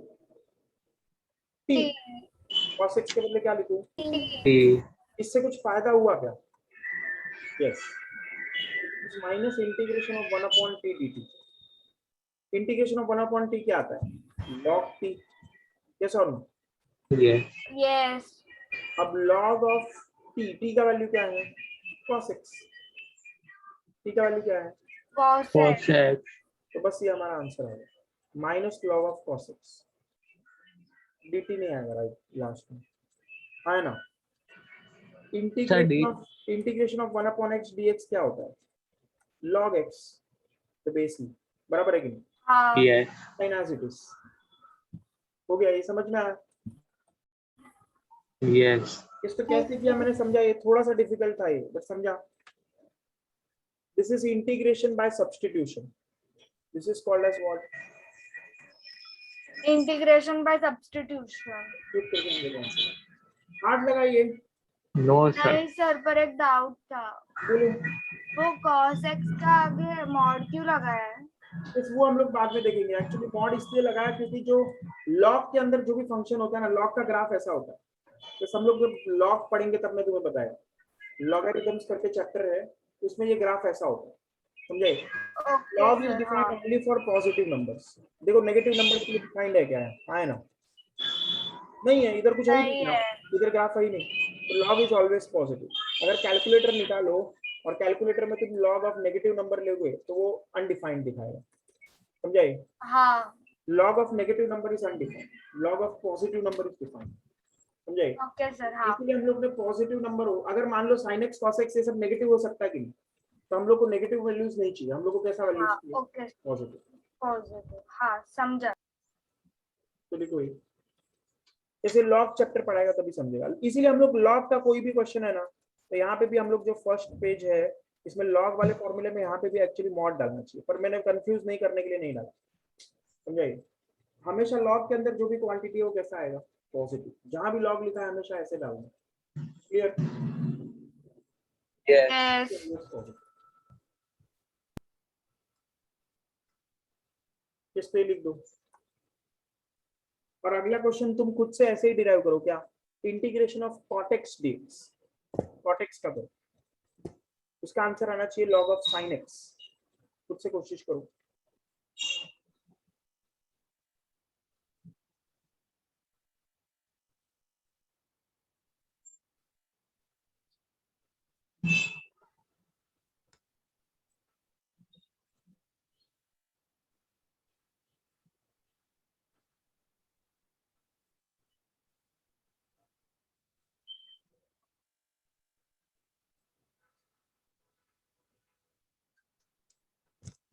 t। cos x के बदले क्या लिखूं? t। इससे कुछ फायदा हुआ क्या? Yes, minus integration of 1 upon t dt। Integration of 1 upon t क्या आता है? log t। यस और नो? Yes। Yes. अब log ऑफ t का वैल्यू क्या है? cos x। t का वैल्यू क्या है? Cos cos x. x। तो बस ये हमारा आंसर है, minus log of cos x। dt नहीं आएगा राइट लास्ट में, है ना? Integration of 1 upon x dx क्या होता है? log x द बेस में, बराबर है कि नहीं? हाँ. Yes। Fine as it is। हो गया, ये समझ में आया? Yes। इसको कैसे किया मैंने समझा, ये थोड़ा सा डिफिकल्ट था ये, बट समझा। This is integration by substitution. This is called as what? Integration by substitution. Hard लगाइए। no sir। नहीं सर, पर एक डाउट था, बोलो। वो cos x का आगे मॉड क्यों लगाया है? इस वो हम लोग बाद में देखेंगे। एक्चुअली मॉड इसलिए लगाया क्योंकि जो लॉग के अंदर जो भी फंक्शन होता है ना, लॉग का ग्राफ ऐसा होता है। तो हम लोग जब लॉग पढ़ेंगे तब मैं तुम्हें बताया, लॉगरिथम्स करके चैप्टर है, उसमें ये ग्राफ ऐसा होता है, समझे? Okay, log is sir, defined हाँ. only for positive numbers। देखो नेगेटिव नंबर के लिए डिफाइंड है क्या है? आए ना? नहीं है, इधर कुछ है ही नहीं नहीं ना, है. इधर ग्राफ है ही नहीं। तो log is always positive। अगर कैलकुलेटर निकालो और कैलकुलेटर में तुम log ऑफ नेगेटिव नंबर लोगे तो वो अनडिफाइंड दिखाएगा, समझाए? हाँ. log of negative number is undefined, log of positive number is defined, समझाए? Okay, sir, हाँ. इसलिए हम लोग ने पॉजिटिव नंबर हो, अगर मान लो sin x cos x ये सब नेगेटिव हो सकता है कि नहीं, तो हम लोग को नेगेटिव वैल्यूज नहीं चाहिए, हम लोग को कैसा वैल्यूज हाँ. चाहिए? Okay, positive. positive. हाँ, समझा. तो देखो ये जैसे लॉग चैप्टर पढ़ाएगा तभी समझेगा। इसीलिए हम लोग लॉग का कोई भी क्वेश्चन है ना, तो यहाँ पे भी हम लोग जो फर्स्ट पेज है इसमें लॉग वाले फॉर्मूले में यहाँ पे भी एक्चुअली मॉड डालना चाहिए, पर मैंने कंफ्यूज नहीं करने के लिए नहीं डाला, समझाइए? हमेशा लॉग के अंदर जो भी क्वांटिटी है वो कैसा आएगा? पॉजिटिव। जहां भी लॉग लिखा है हमेशा ऐसे डालना। क्लियर? Yes। Yes. किस पे लिख दो। और अगला क्वेश्चन तुम खुद से ऐसे ही डिराइव करो, क्या? Integration of cot x dx। cot x का करो, उसका आंसर आना चाहिए log ऑफ sin x। खुद से कोशिश करो।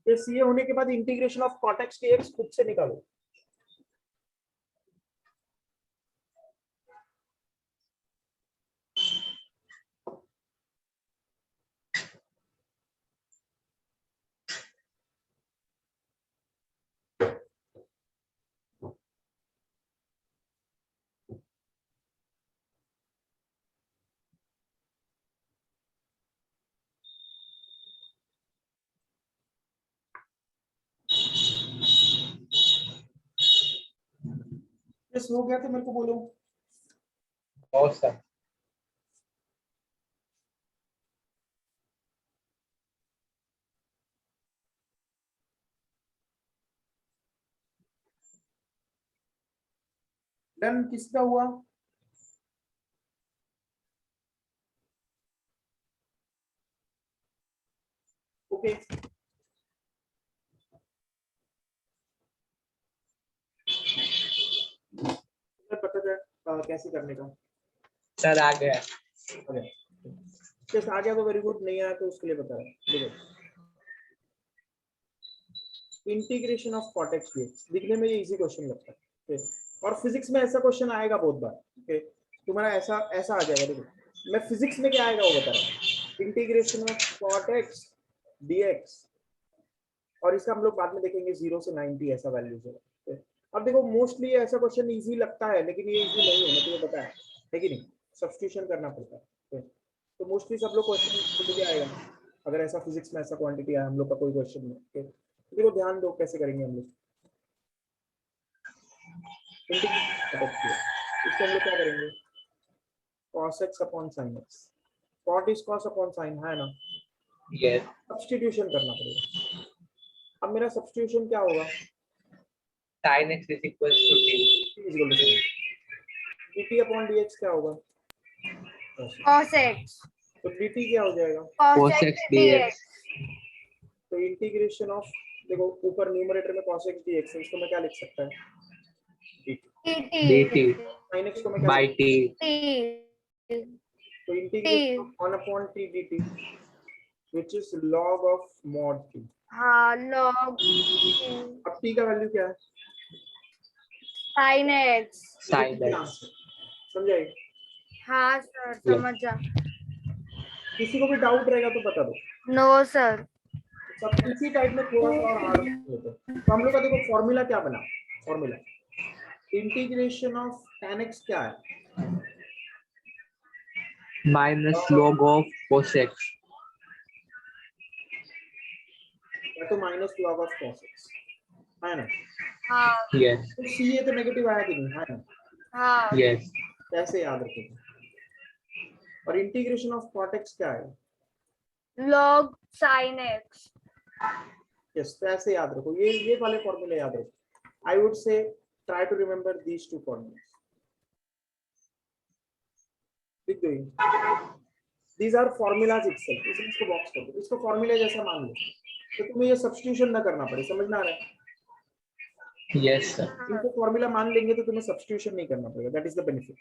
ये सीए होने के बाद integration of cot x dx खुद से निकालो। यस हो गया तो मेरे को बोलो। और सर डन किसका हुआ? ओके पता है कैसे करने का। सर आ गया। ओके जस्ट आ गया तो वेरी गुड, नहीं आया तो उसके लिए बता रहा हूं। देखो integration of cot x dx दिखने में ये इजी क्वेश्चन लगता है, okay? और फिजिक्स में ऐसा क्वेश्चन आएगा बहुत बार। ओके तुम्हारा ऐसा ऐसा आ जाएगा। देखो मैं फिजिक्स में क्या आएगा वो बता रहा हूँ। Integration of cot x dx और इसका हम लोग बाद में देखेंगे 0 से 90 ऐसा वैल्यूज होगा। okay? अब देखो मोस्टली ऐसा क्वेश्चन इजी लगता है लेकिन ये इजी नहीं है, मैं तुम्हें बताया है कि नहीं, सब्स्टिट्यूशन करना पड़ता है। okay? तो मोस्टली सब लोग क्वेश्चन आएगा अगर ऐसा फिजिक्स में ऐसा क्वांटिटी है हम लोग का कोई क्वेश्चन में। okay? देखो ध्यान दो कैसे करेंगे हम लोग। इसको हम लोग क्या करेंगे, cos x upon sin x, cot is cos upon sin है ना, यस सब्स्टिट्यूशन करना पड़ेगा। अब मेरा सब्स्टिट्यूशन क्या होगा, sin x is equals to t equal to dt upon dx क्या होगा, cos x तो dt क्या हो जाएगा, cos x dx तो इंटीग्रेशन ऑफ, देखो ऊपर न्यूमरेटर में cos x dx है, इसको मैं क्या लिख सकता है dt sin x को मैं क्या by लिख, t तो integration of 1 upon t dt which is log of mod t। हाँ log अब t का वैल्यू क्या है, sin x। sin x समझाए, हाँ सर समझ जा। किसी को भी डाउट रहेगा तो बता दो। No sir. सब इसी टाइप में थोड़ा सा और हार्ड होता है। तो हम लोग का देखो फॉर्मूला क्या बना, formula integration of tan x क्या है, minus log of cos x या तो minus log of cos x है ना, हाँ yes तो ca तो नेगेटिव आया कि नहीं, है ना, हाँ yes कैसे याद रखेंगे। और इंटीग्रेशन ऑफ cot x क्या है, log sin x। यस तो ऐसे याद रखो, ये वाले फॉर्मूले याद रखो। I would say try to remember these two formulae, लिख दो दीज आर फॉर्मूलाज इटसेल्फ, इसको बॉक्स कर दो, इसको फॉर्मूले जैसा मान लो तो तुम्हें ये सब्स्टिट्यूशन ना करना पड़े, समझ में आ रहा है। yes sir इनको फॉर्मूला मान लेंगे तो तुम्हें सब्स्टिट्यूशन नहीं करना पड़ेगा, दैट इज द बेनिफिट।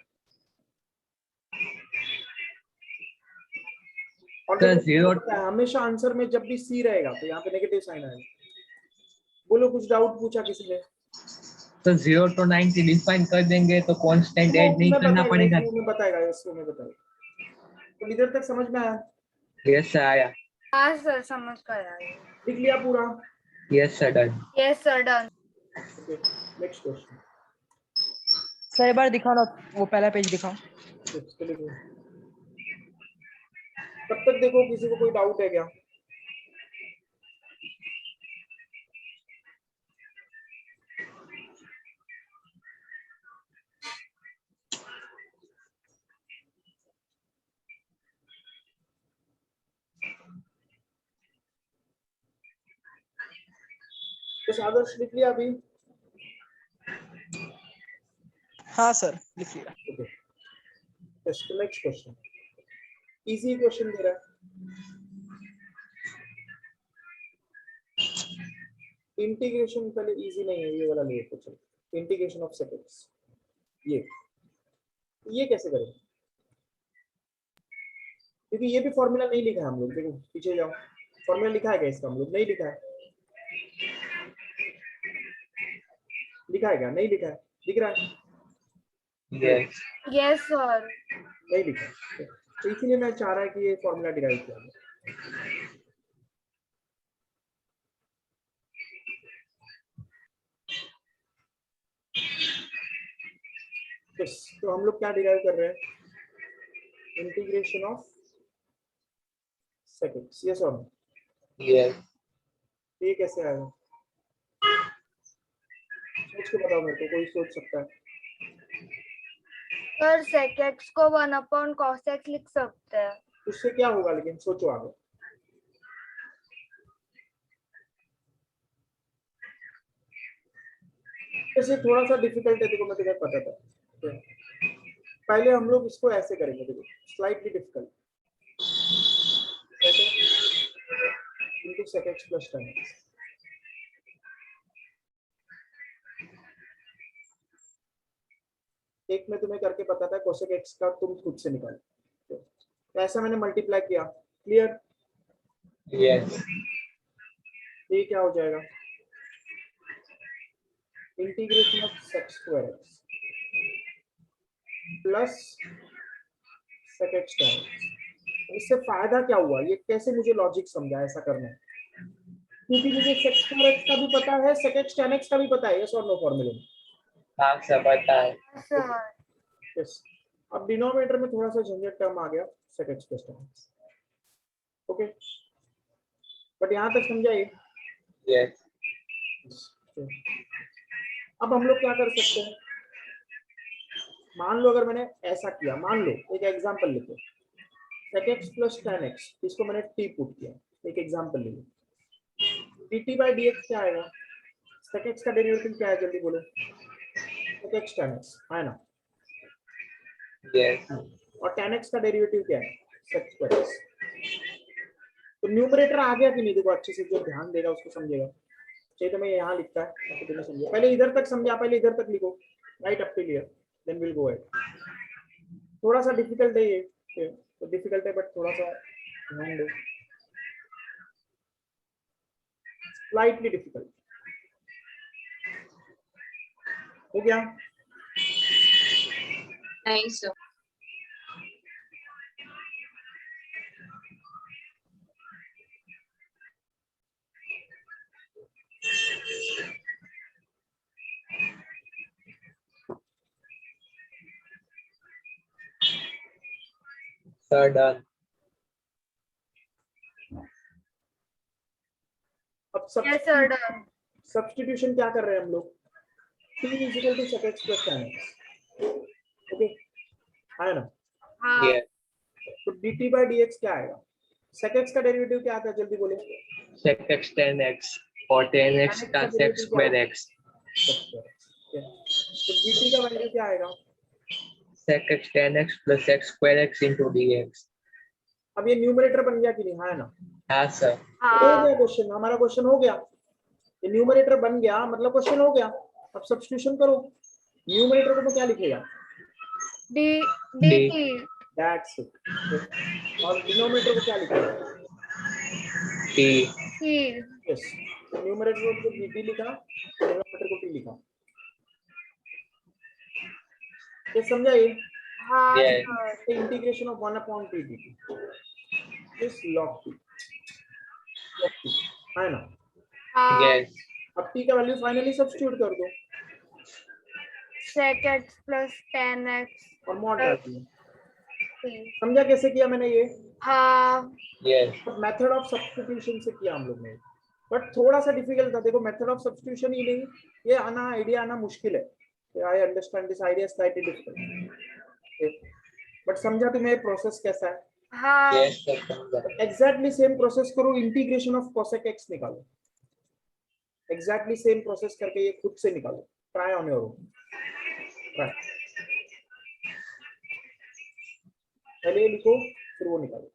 और सर देखो, जीरो हमेशा आंसर में जब भी सी रहेगा तो यहाँ पे नेगेटिव साइन आएगा। बोलो कुछ डाउट पूछा किसी ने, तो 0 to 90 डिफाइन कर देंगे तो कांस्टेंट ऐड नहीं करना पड़ेगा। मैं बताएगा इसको, मैं बताएगा। तो इधर तक समझ में आया, यस सर आया। हाँ सर समझ कर आया। लिख लिया पूरा, yes sir done. Yes sir done. Okay next question. Sir एक बार दिखाओ ना, वो पहला पेज दिखाओ। तब तक देखो किसी को कोई डाउट है क्या, तो आदर्श लिख लिया अभी, हाँ सर लिख लिया। Okay just next question, easy question दे रहा है। इंटीग्रेशन पहले इजी नहीं है, ये वाला ले तो चलो, इंटीग्रेशन ऑफ सेक एक्स, ये कैसे करें, क्योंकि ये भी फॉर्मूला नहीं लिखा है हम लोग, देखो पीछे जाओ, फॉर्मूला लिखा है क्या इसका, हम लोग नहीं लिखा है। लिखा है क्या? नहीं लिखा है, दिख रहा है? Yes. Yes, sir. नहीं लिखा है। तो इसीलिए मैं चाह रहा है कि ये फॉर्मूला डिराइव किया जाए। Yes, तो हम लोग क्या डिराइव कर रहे हैं? Integration of sec x, yes और no? Yes. ये कैसे आएगा? सोच के बताओ मेरे को, कोई सोच सकता है? सर sec x को 1 cos x लिख सकते हैं। उससे क्या होगा, लेकिन सोचो आगे। ऐसे थोड़ा सा डिफिकल्ट है, देखो मैं तुम्हें पता था। पहले हम लोग इसको ऐसे करेंगे, देखो slightly difficult. Into sec x plus tan x। एक में तुम्हें करके बताता है cosec x का, तुम खुद से निकालो। तो ऐसा मैंने मल्टीप्लाई किया, क्लियर? Yes. ये क्या हो जाएगा? Integration of sec square x plus sec x tan x। इससे फायदा क्या हुआ, ये कैसे मुझे लॉजिक समझा ऐसा करना है? क्योंकि मुझे sec square x का भी पता है, sec x tan x का भी पता है, यस और नो फॉर्मूले में। हाँ सर पता है। Sir yes. अब डिनोमिनेटर में थोड़ा सा झंझट टर्म आ गया, sec x plus tan x। Okay, but यहाँ तक समझा ये? Yes. अब हम लोग क्या कर सकते हैं? मान लो अगर मैंने ऐसा किया, मान लो एक एग्जांपल लेते हैं, sec x plus tan x, इसको मैंने t पुट किया, एक एग्जांपल ले लो। dt by dx क्या आएगा? sec x का डेरिवेटिव क्या है, जल्दी बोलो। sec x tan x है ना, Yes. और tan x का डेरिवेटिव क्या है? sec square x। तो न्यूमरेटर आ गया कि नहीं? देखो अच्छे से, जो ध्यान देगा उसको समझेगा। चाहिए तो मैं यहाँ लिखता है ताकि तुम्हें समझे। पहले इधर तक समझा, पहले इधर तक लिखो, write up till here, then will go ahead. थोड़ा सा डिफिकल्ट है ये, तो डिफिकल्ट है बट थोड़ा सा ध्यान दो, स्लाइटली डिफिकल्ट। हो गया? नहीं सर। Sir done. अब यस सर डन। सब्स्टिट्यूशन क्या कर रहे हैं हम लोग? t इक्वल टू sec x plus tan x। Okay, है ना? हाँ Yes. तो dt by dx क्या आएगा? sec x का डेरिवेटिव क्या आता है, जल्दी बोलो। Sec x tan x और tan x का sec square x. तो dt का वैल्यू क्या आएगा? Sec x tan x plus sec square x into dx. अब ये न्यूमरेटर बन गया कि नहीं? हाँ है ना? हाँ सर. हो हाँ गया क्वेश्चन, हमारा क्वेश्चन हो गया। ये न्यूमरेटर बन गया मतलब क्वेश्चन हो गया। अब सब्स्टिट्यूशन करो। न्यूमरेटर को तो क्या लिखेगा? D D. dt that's it. और डिनोमिनेटर को क्या लिखेगा? T. t। यस, न्यूमरेटर को dt लिखा, डिनोमिनेटर को t लिखा। ये समझा ये? हाँ Yes. Sir. Integration of 1 upon t dt इस log t, है ना? हाँ Yes. अब t का वैल्यू फाइनली सब्स्टिट्यूट कर दो sec x plus tan x और मॉड डाल दिया। t। समझा कैसे किया मैंने ये? हाँ Yes. मेथड ऑफ सब्स्टिट्यूशन से किया हम लोग ने, बट थोड़ा सा डिफिकल्ट था। देखो मेथड ऑफ सब्स्टिट्यूशन ही नहीं, ये आना, आइडिया आना मुश्किल है। I understand this idea slightly difficult, but समझा तुम्हें प्रोसेस कैसा है? हाँ Yes sir. समझा. एग्जैक्टली सेम प्रोसेस करो, इंटीग्रेशन ऑफ cosec x निकालो। एग्जैक्टली सेम प्रोसेस करके ये खुद से निकालो, ट्राई ऑन योर ओन। पहले ये लिखो, फिर वो निकालो।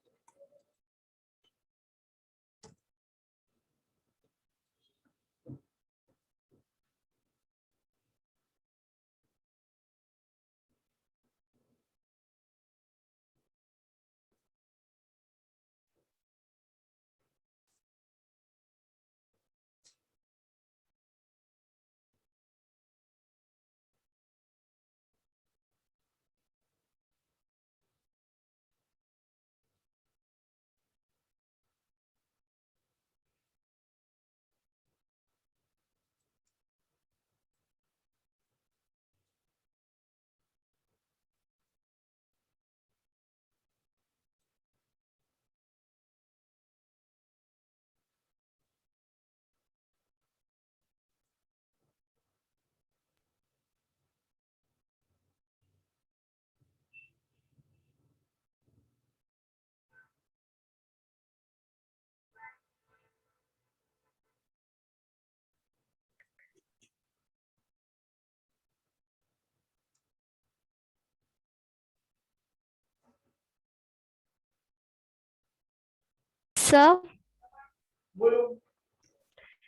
सर बोलो।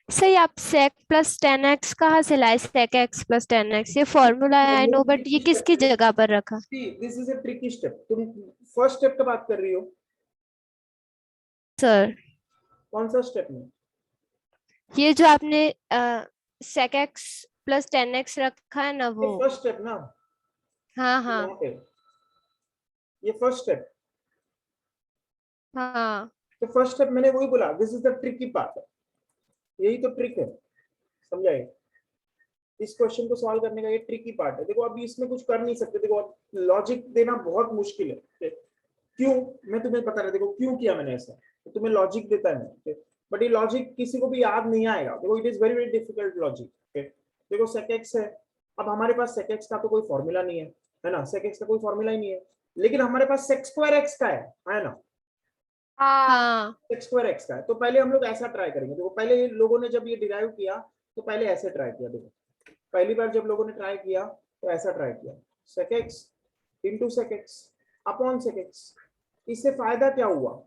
सही आप sec प्लस 10x कहाँ से लाए? sec x प्लस 10x ये फॉर्मूला है आई नो, बट ये किसकी जगह पर रखा? This is a tricky step. तुम फर्स्ट स्टेप का बात कर रही हो? सर कौन सा स्टेप में? ये जो आपने sec x प्लस 10x रखा है ना ये वो। फर्स्ट स्टेप ना, हाँ यहाँ हाँ पे ये फर्स्ट स्टेप। हाँ तो फर्स्ट स्टेप मैंने वही बोला, this is the tricky part. यही तो ट्रिक है, समझाए? इस क्वेश्चन को सॉल्व करने का ये ट्रिकी पार्ट है। देखो अभी इसमें कुछ कर नहीं सकते, देखो लॉजिक देना बहुत मुश्किल है। क्यों, मैं तुम्हें बता रहा, देखो क्यों किया मैंने ऐसा, तो तुम्हें लॉजिक देता है मैंने, बट ये लॉजिक किसी को भी याद नहीं आएगा। देखो it is very very difficult logic. देखो sec x है, अब हमारे पास sec x का तो कोई फॉर्मूला नहीं है ना, sec x का कोई फॉर्मूला ही नहीं है, लेकिन हमारे पास sec square x का है ना, हाँ sec square x का है। तो पहले हम लोग ऐसा ट्राई करेंगे। देखो पहले लोगों ने जब ये डिराइव किया तो पहले ऐसे ट्राई किया। देखो पहली बार जब लोगों ने ट्राई किया तो ऐसा ट्राई किया, sec x into sec x upon sec x। इससे फायदा क्या हुआ?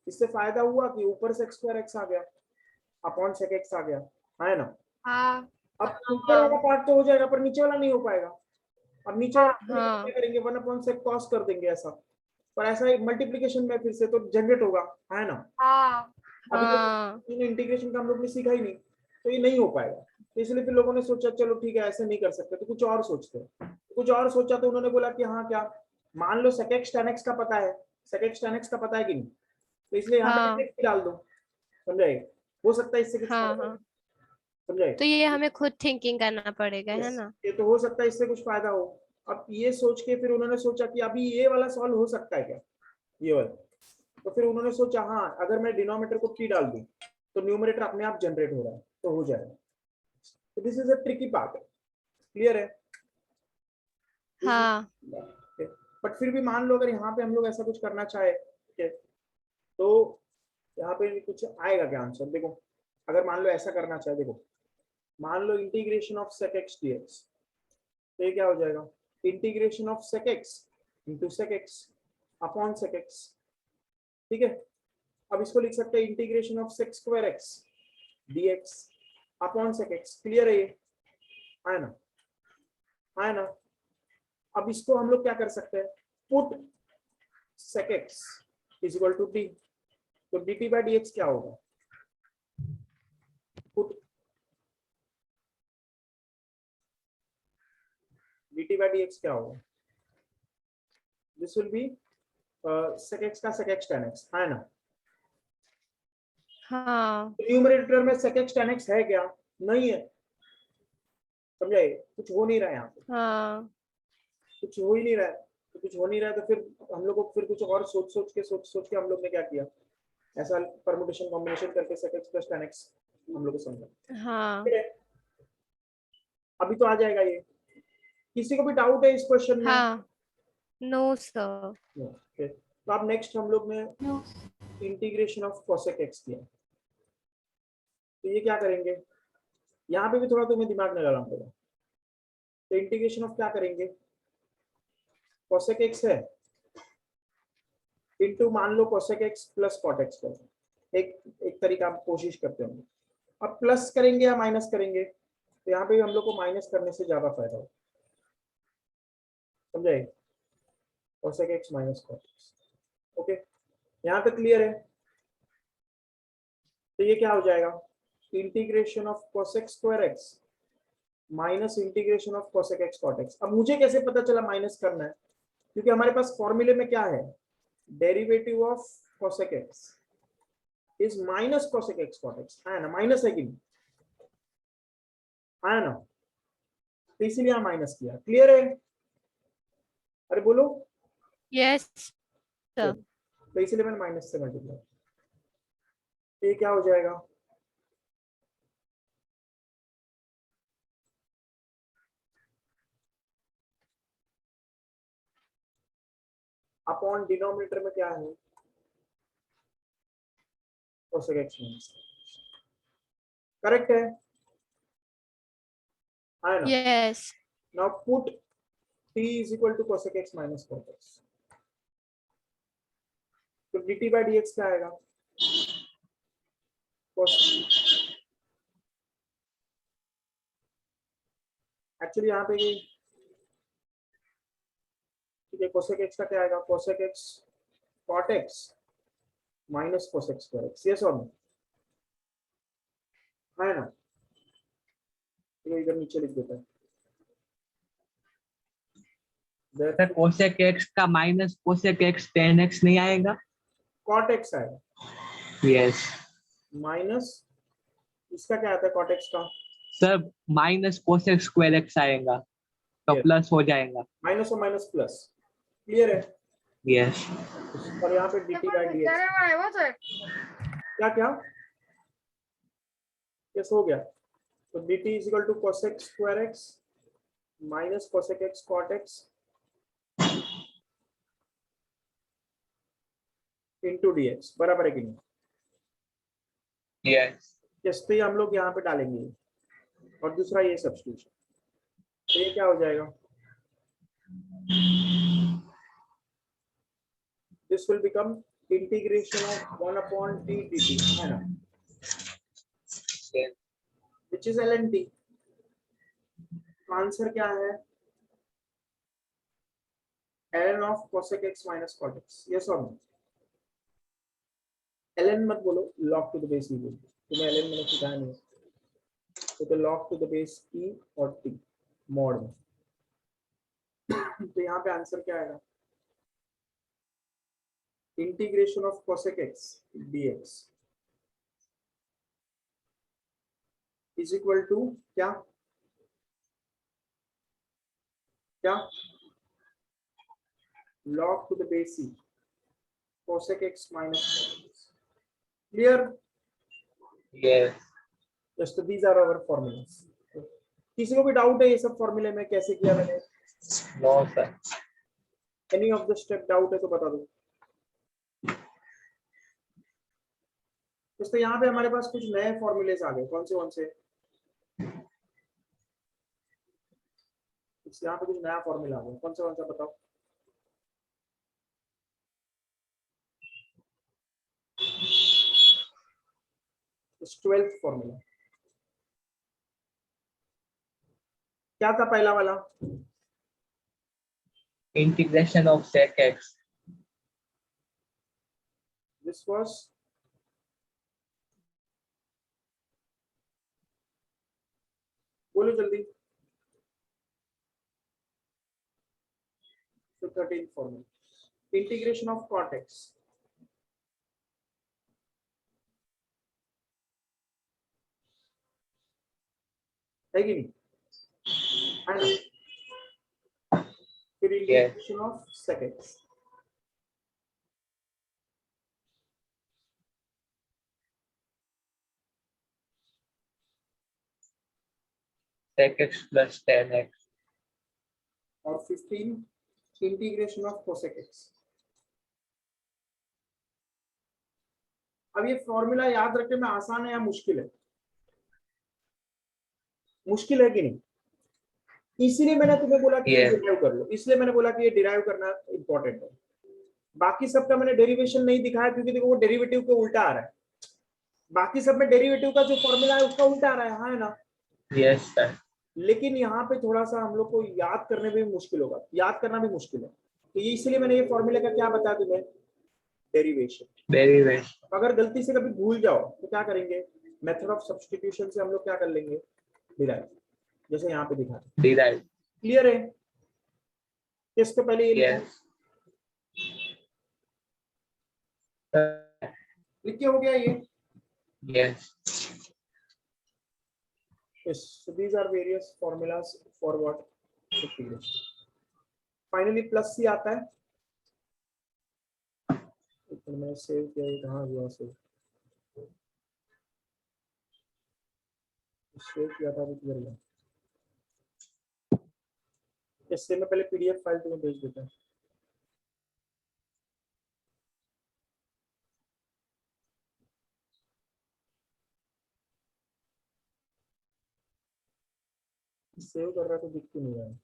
इससे फायदा हुआ कि ऊपर sec square x आ गया, अपॉन sec x आ गया, है ना। हाँ अब ऊपर वाला पार्ट तो हो जाएगा पर नीचे वाला नहीं हो पाएगा। अब नीचे वाला हाँ क्या करेंगे, 1 अपॉन sec cos कर देंगे ऐसा, पर ऐसा मल्टीप्लिकेशन में फिर से तो जनरेट होगा, है ना। हाँ अभी हाँ तो इंटीग्रेशन का हम लोग ने सीखा ही नहीं, तो ये नहीं हो पाएगा। तो इसलिए फिर लोगों ने सोचा चलो ठीक है ऐसे नहीं कर सकते तो कुछ और सोचते हैं। कुछ और सोचा तो उन्होंने बोला कि हाँ क्या, मान लो sec x tan x का पता है, sec x tan x का पता है कि नहीं, तो इसलिए यहाँ हाँ पे डाल दो, समझाए? हो सकता है इससे कुछ हाँ फायदा हो, हाँ समझाए? तो ये हमें खुद थिंकिंग करना पड़ेगा है Yes, ना। ये तो हो सकता है इससे कुछ फायदा हो। अब ये सोच के फिर उन्होंने सोचा कि अभी ये वाला सॉल्व हो सकता है क्या, ये वाला। तो फिर उन्होंने सोचा हाँ अगर मैं डिनोमिनेटर को p डाल दूं तो न्यूमरेटर अपने आप जनरेट हो रहा है तो हो जाएगा। तो this is a tricky part, clear है? हाँ बट फिर भी मान लो अगर यहाँ पे हम लोग ऐसा कुछ करना चाहे, ठीक है, तो यहाँ पे कुछ आएगा क्या आंसर? देखो अगर मान लो ऐसा करना चाहे, देखो मान लो integration of sec x dx, तो ये क्या हो जाएगा, integration of sec x into sec x upon sec x, ठीक है। अब इसको लिख सकते हैं integration of sec square x dx upon sec x, clear है? ये है ना, है ना। अब इसको हम लोग क्या कर सकते हैं, put sec x is equal to d, तो dt बाय dx क्या होगा, पुट dt बाय dx क्या होगा, this will be sec x का sec x tan x, है ना। हाँ न्यूमरेटर में sec x tan x है क्या? नहीं है, समझाइए? कुछ हो नहीं रहा है यहाँ पे, हाँ कुछ हो ही नहीं रहा है। तो कुछ हो नहीं रहा है तो फिर हम लोग को फिर कुछ और सोच के हम लोग ने क्या किया, ऐसा परमुटेशन कॉम्बिनेशन करके sec x plus tan x हम लोग को समझा। हाँ ठीक है? अभी तो आ जाएगा ये। किसी को भी डाउट है इस क्वेश्चन में? हाँ नो सर। Okay. तो अब नेक्स्ट हम लोग ने इंटीग्रेशन ऑफ cosec x किया, तो ये क्या करेंगे, यहाँ पे भी थोड़ा तुम्हें दिमाग में लगाना पड़ेगा। तो इंटीग्रेशन ऑफ क्या करेंगे, cosec x है इनटू मान लो cosec x plus cot x कर, एक तरीका हम कोशिश करते हैं। अब प्लस करेंगे या माइनस करेंगे, तो यहाँ पे भी हम लोग को माइनस करने से ज्यादा फायदा हो, समझे? cosec x minus cot x, okay, यहाँ पे क्लियर है? तो ये क्या हो जाएगा, integration of cosec square x minus integration of cosec x cot x। अब मुझे कैसे पता चला माइनस करना है, क्योंकि हमारे पास फॉर्मूले में क्या है, derivative of cosec x is minus cosec x cot x, है ना, माइनस है कि नहीं, है ना। तो इसीलिए हम माइनस किया, क्लियर है? अरे बोलो। Yes sir. तो इसीलिए मैंने माइनस से मल्टीप्लाई, तो ये क्या हो जाएगा, अपॉन डिनोमिनेटर में क्या है, cosec x माइनस, करेक्ट है ना। Yes now put t is equal to cosec x minus cot x, तो dt by dx क्या आएगा, एक्चुअली यहाँ पे ये ठीक है, कोसेक एक्स का क्या आएगा, cosec x cot x minus cosec square x, yes और नो, है ना। ये इधर नीचे लिख देता है, सर कोसेक एक्स का minus cosec x tan x नहीं आएगा? कॉट एक्स आएगा यस माइनस इसका क्या आता है कॉट एक्स का, sir, minus cosec square x आएगा तो Yes. प्लस हो जाएगा। माइनस और माइनस प्लस, क्लियर है। यस और यहाँ पे dt बाई डी पिक्चर में आया हुआ सर। क्या क्या यस हो गया, तो dt is equal to cosec square x minus cosec x cot x into dx, बराबर है कि नहीं। यस यस, तो ये हम लोग यहाँ पे डालेंगे और दूसरा ये सब्स्टिट्यूशन, तो ये क्या हो जाएगा, this will become integration of 1 upon t dt, है ना, which is ln t। Answer क्या है, ln of cosec x minus cot x, yes और नो। ln मत बोलो, log to the base e बोलो, तुम्हें ln मैंने सिखाया नहीं, तो log to the base e और t मॉड में। तो यहाँ पे आंसर क्या आएगा, integration of cosec x dx is equal to क्या क्या, log to the base e cosec x minus clear. Yes just these are our formulas. किसी को भी डाउट है ये सब फॉर्मूले में कैसे किया मैंने, no sir. Any of the step doubt है तो बता दो। तो यहाँ पे हमारे पास कुछ नए फॉर्मूलेस आ गए, कौन से यहाँ पे कुछ नया फॉर्मूला आ गया, कौन सा बताओ। ट्वेल्थ फॉर्मूला क्या था, पहला वाला integration of sec x this was बोलो जल्दी, तो 13th formula integration of cot x है कि नहीं, है ना। फिर integration of sec x sec x plus tan x और 15 इंटीग्रेशन ऑफ cosec x। अब ये फॉर्मूला याद रखने में आसान है या मुश्किल है, मुश्किल है कि नहीं, इसीलिए मैंने तुम्हें बोला कि ये डिराइव कर लो, इसलिए मैंने बोला कि ये डिराइव करना इंपॉर्टेंट है। बाकी सबका मैंने डेरिवेशन नहीं दिखाया क्योंकि देखो वो डेरिवेटिव के उल्टा आ रहा है, बाकी सब में डेरिवेटिव का जो फॉर्मूला है उसका उल्टा आ रहा है, हाँ है ना। Yes sir. लेकिन यहाँ पे थोड़ा सा हम लोग को याद करने में भी मुश्किल होगा, याद करना भी मुश्किल है, तो ये इसलिए मैंने ये फॉर्मूले का क्या बताया तुम्हें, डेरिवेशन। अगर गलती से कभी भूल जाओ तो क्या करेंगे, मेथड ऑफ सब्स्टिट्यूशन से हम लोग क्या कर लेंगे, डिराइव, जैसे यहाँ पे दिखा डिराइव। क्लियर है। इसके पहले ये लिख के हो गया ये। Yes Yes, so these are various formulas for what integration. Finally plus c आता है, मैं सेव किया, कहाँ हुआ सेव किया था अभी किधर गया, इससे मैं पहले पीडीएफ फाइल तुम्हें भेज देता हूँ। सेव कर रहा तो दिख क्यों नहीं रहा है।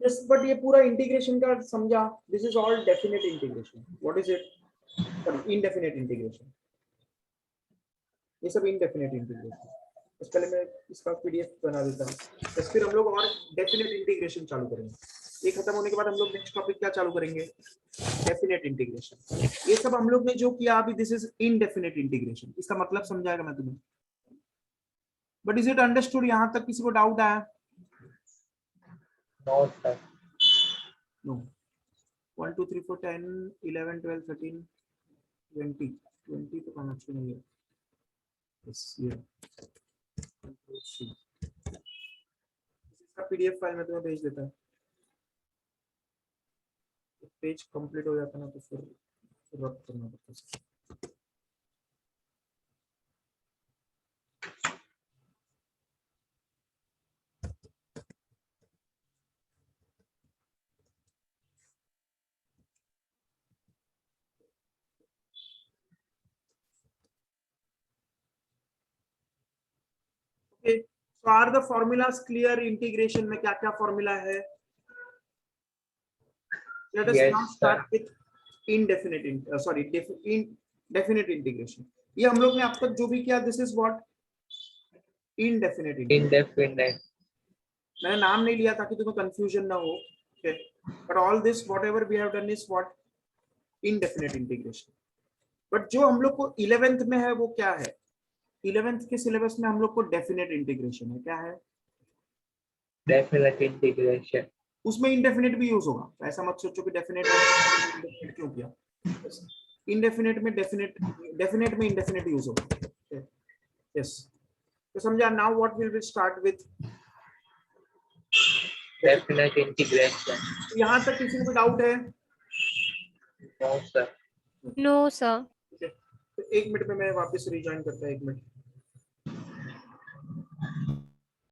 यस बट ये पूरा इंटीग्रेशन का समझा, this is all definite integration, what is it, sorry indefinite integration, ये सब इनडेफिनेट इंटीग्रेशन। बस पहले मैं इसका पीडीएफ बना देता हूँ, बस फिर हम लोग और डेफिनेट इंटीग्रेशन चालू करेंगे। ये खत्म होने के बाद हम लोग नेक्स्ट टॉपिक क्या चालू करेंगे, डेफिनेट इंटीग्रेशन। ये सब हम लोग ने जो किया अभी, दिस इज इनडेफिनेट इंटीग्रेशन। इसका मतलब समझाएगा मैं तुम्हें, बट इज इट अंडरस्टूड? यहाँ तक किसी को डाउट आया? No, sir. नो। 1 2 3 4 10 11 12 13 20 20 तो कौन अच्छी नहीं है। Yes, ये इसका पीडीएफ फाइल मैं तुम्हें भेज देता हूँ। पेज कंप्लीट हो जाता ना तो फिर रब करना पड़ता है। Okay, so are the formulas clear? Integration में क्या क्या फॉर्मूला है? Let us Yes, now start with definite integration. ये हम लोग ने अब तक जो भी किया, this is what indefinite integration. Indefinite. मैंने नाम नहीं लिया ताकि तुम्हें confusion ना हो, okay? But all this whatever we have done is what indefinite integration. But जो हम लोग को 11th में है वो क्या है? 11th के सिलेबस में हम लोग को डेफिनेट इंटीग्रेशन है। क्या है? Definite integration. उसमें इंडेफिनेट भी यूज होगा, ऐसा मत सोचो कि डेफिनेट क्यों किया। इंडेफिनेट में डेफिनेट में इंडेफिनेट यूज होगा। यस, तो समझा? Now what will we start with Definite integration. यहाँ तक किसी को डाउट है? No, sir. No sir. तो 1 मिनट में मैं वापस रिजॉइन करता हूँ, 1 मिनट।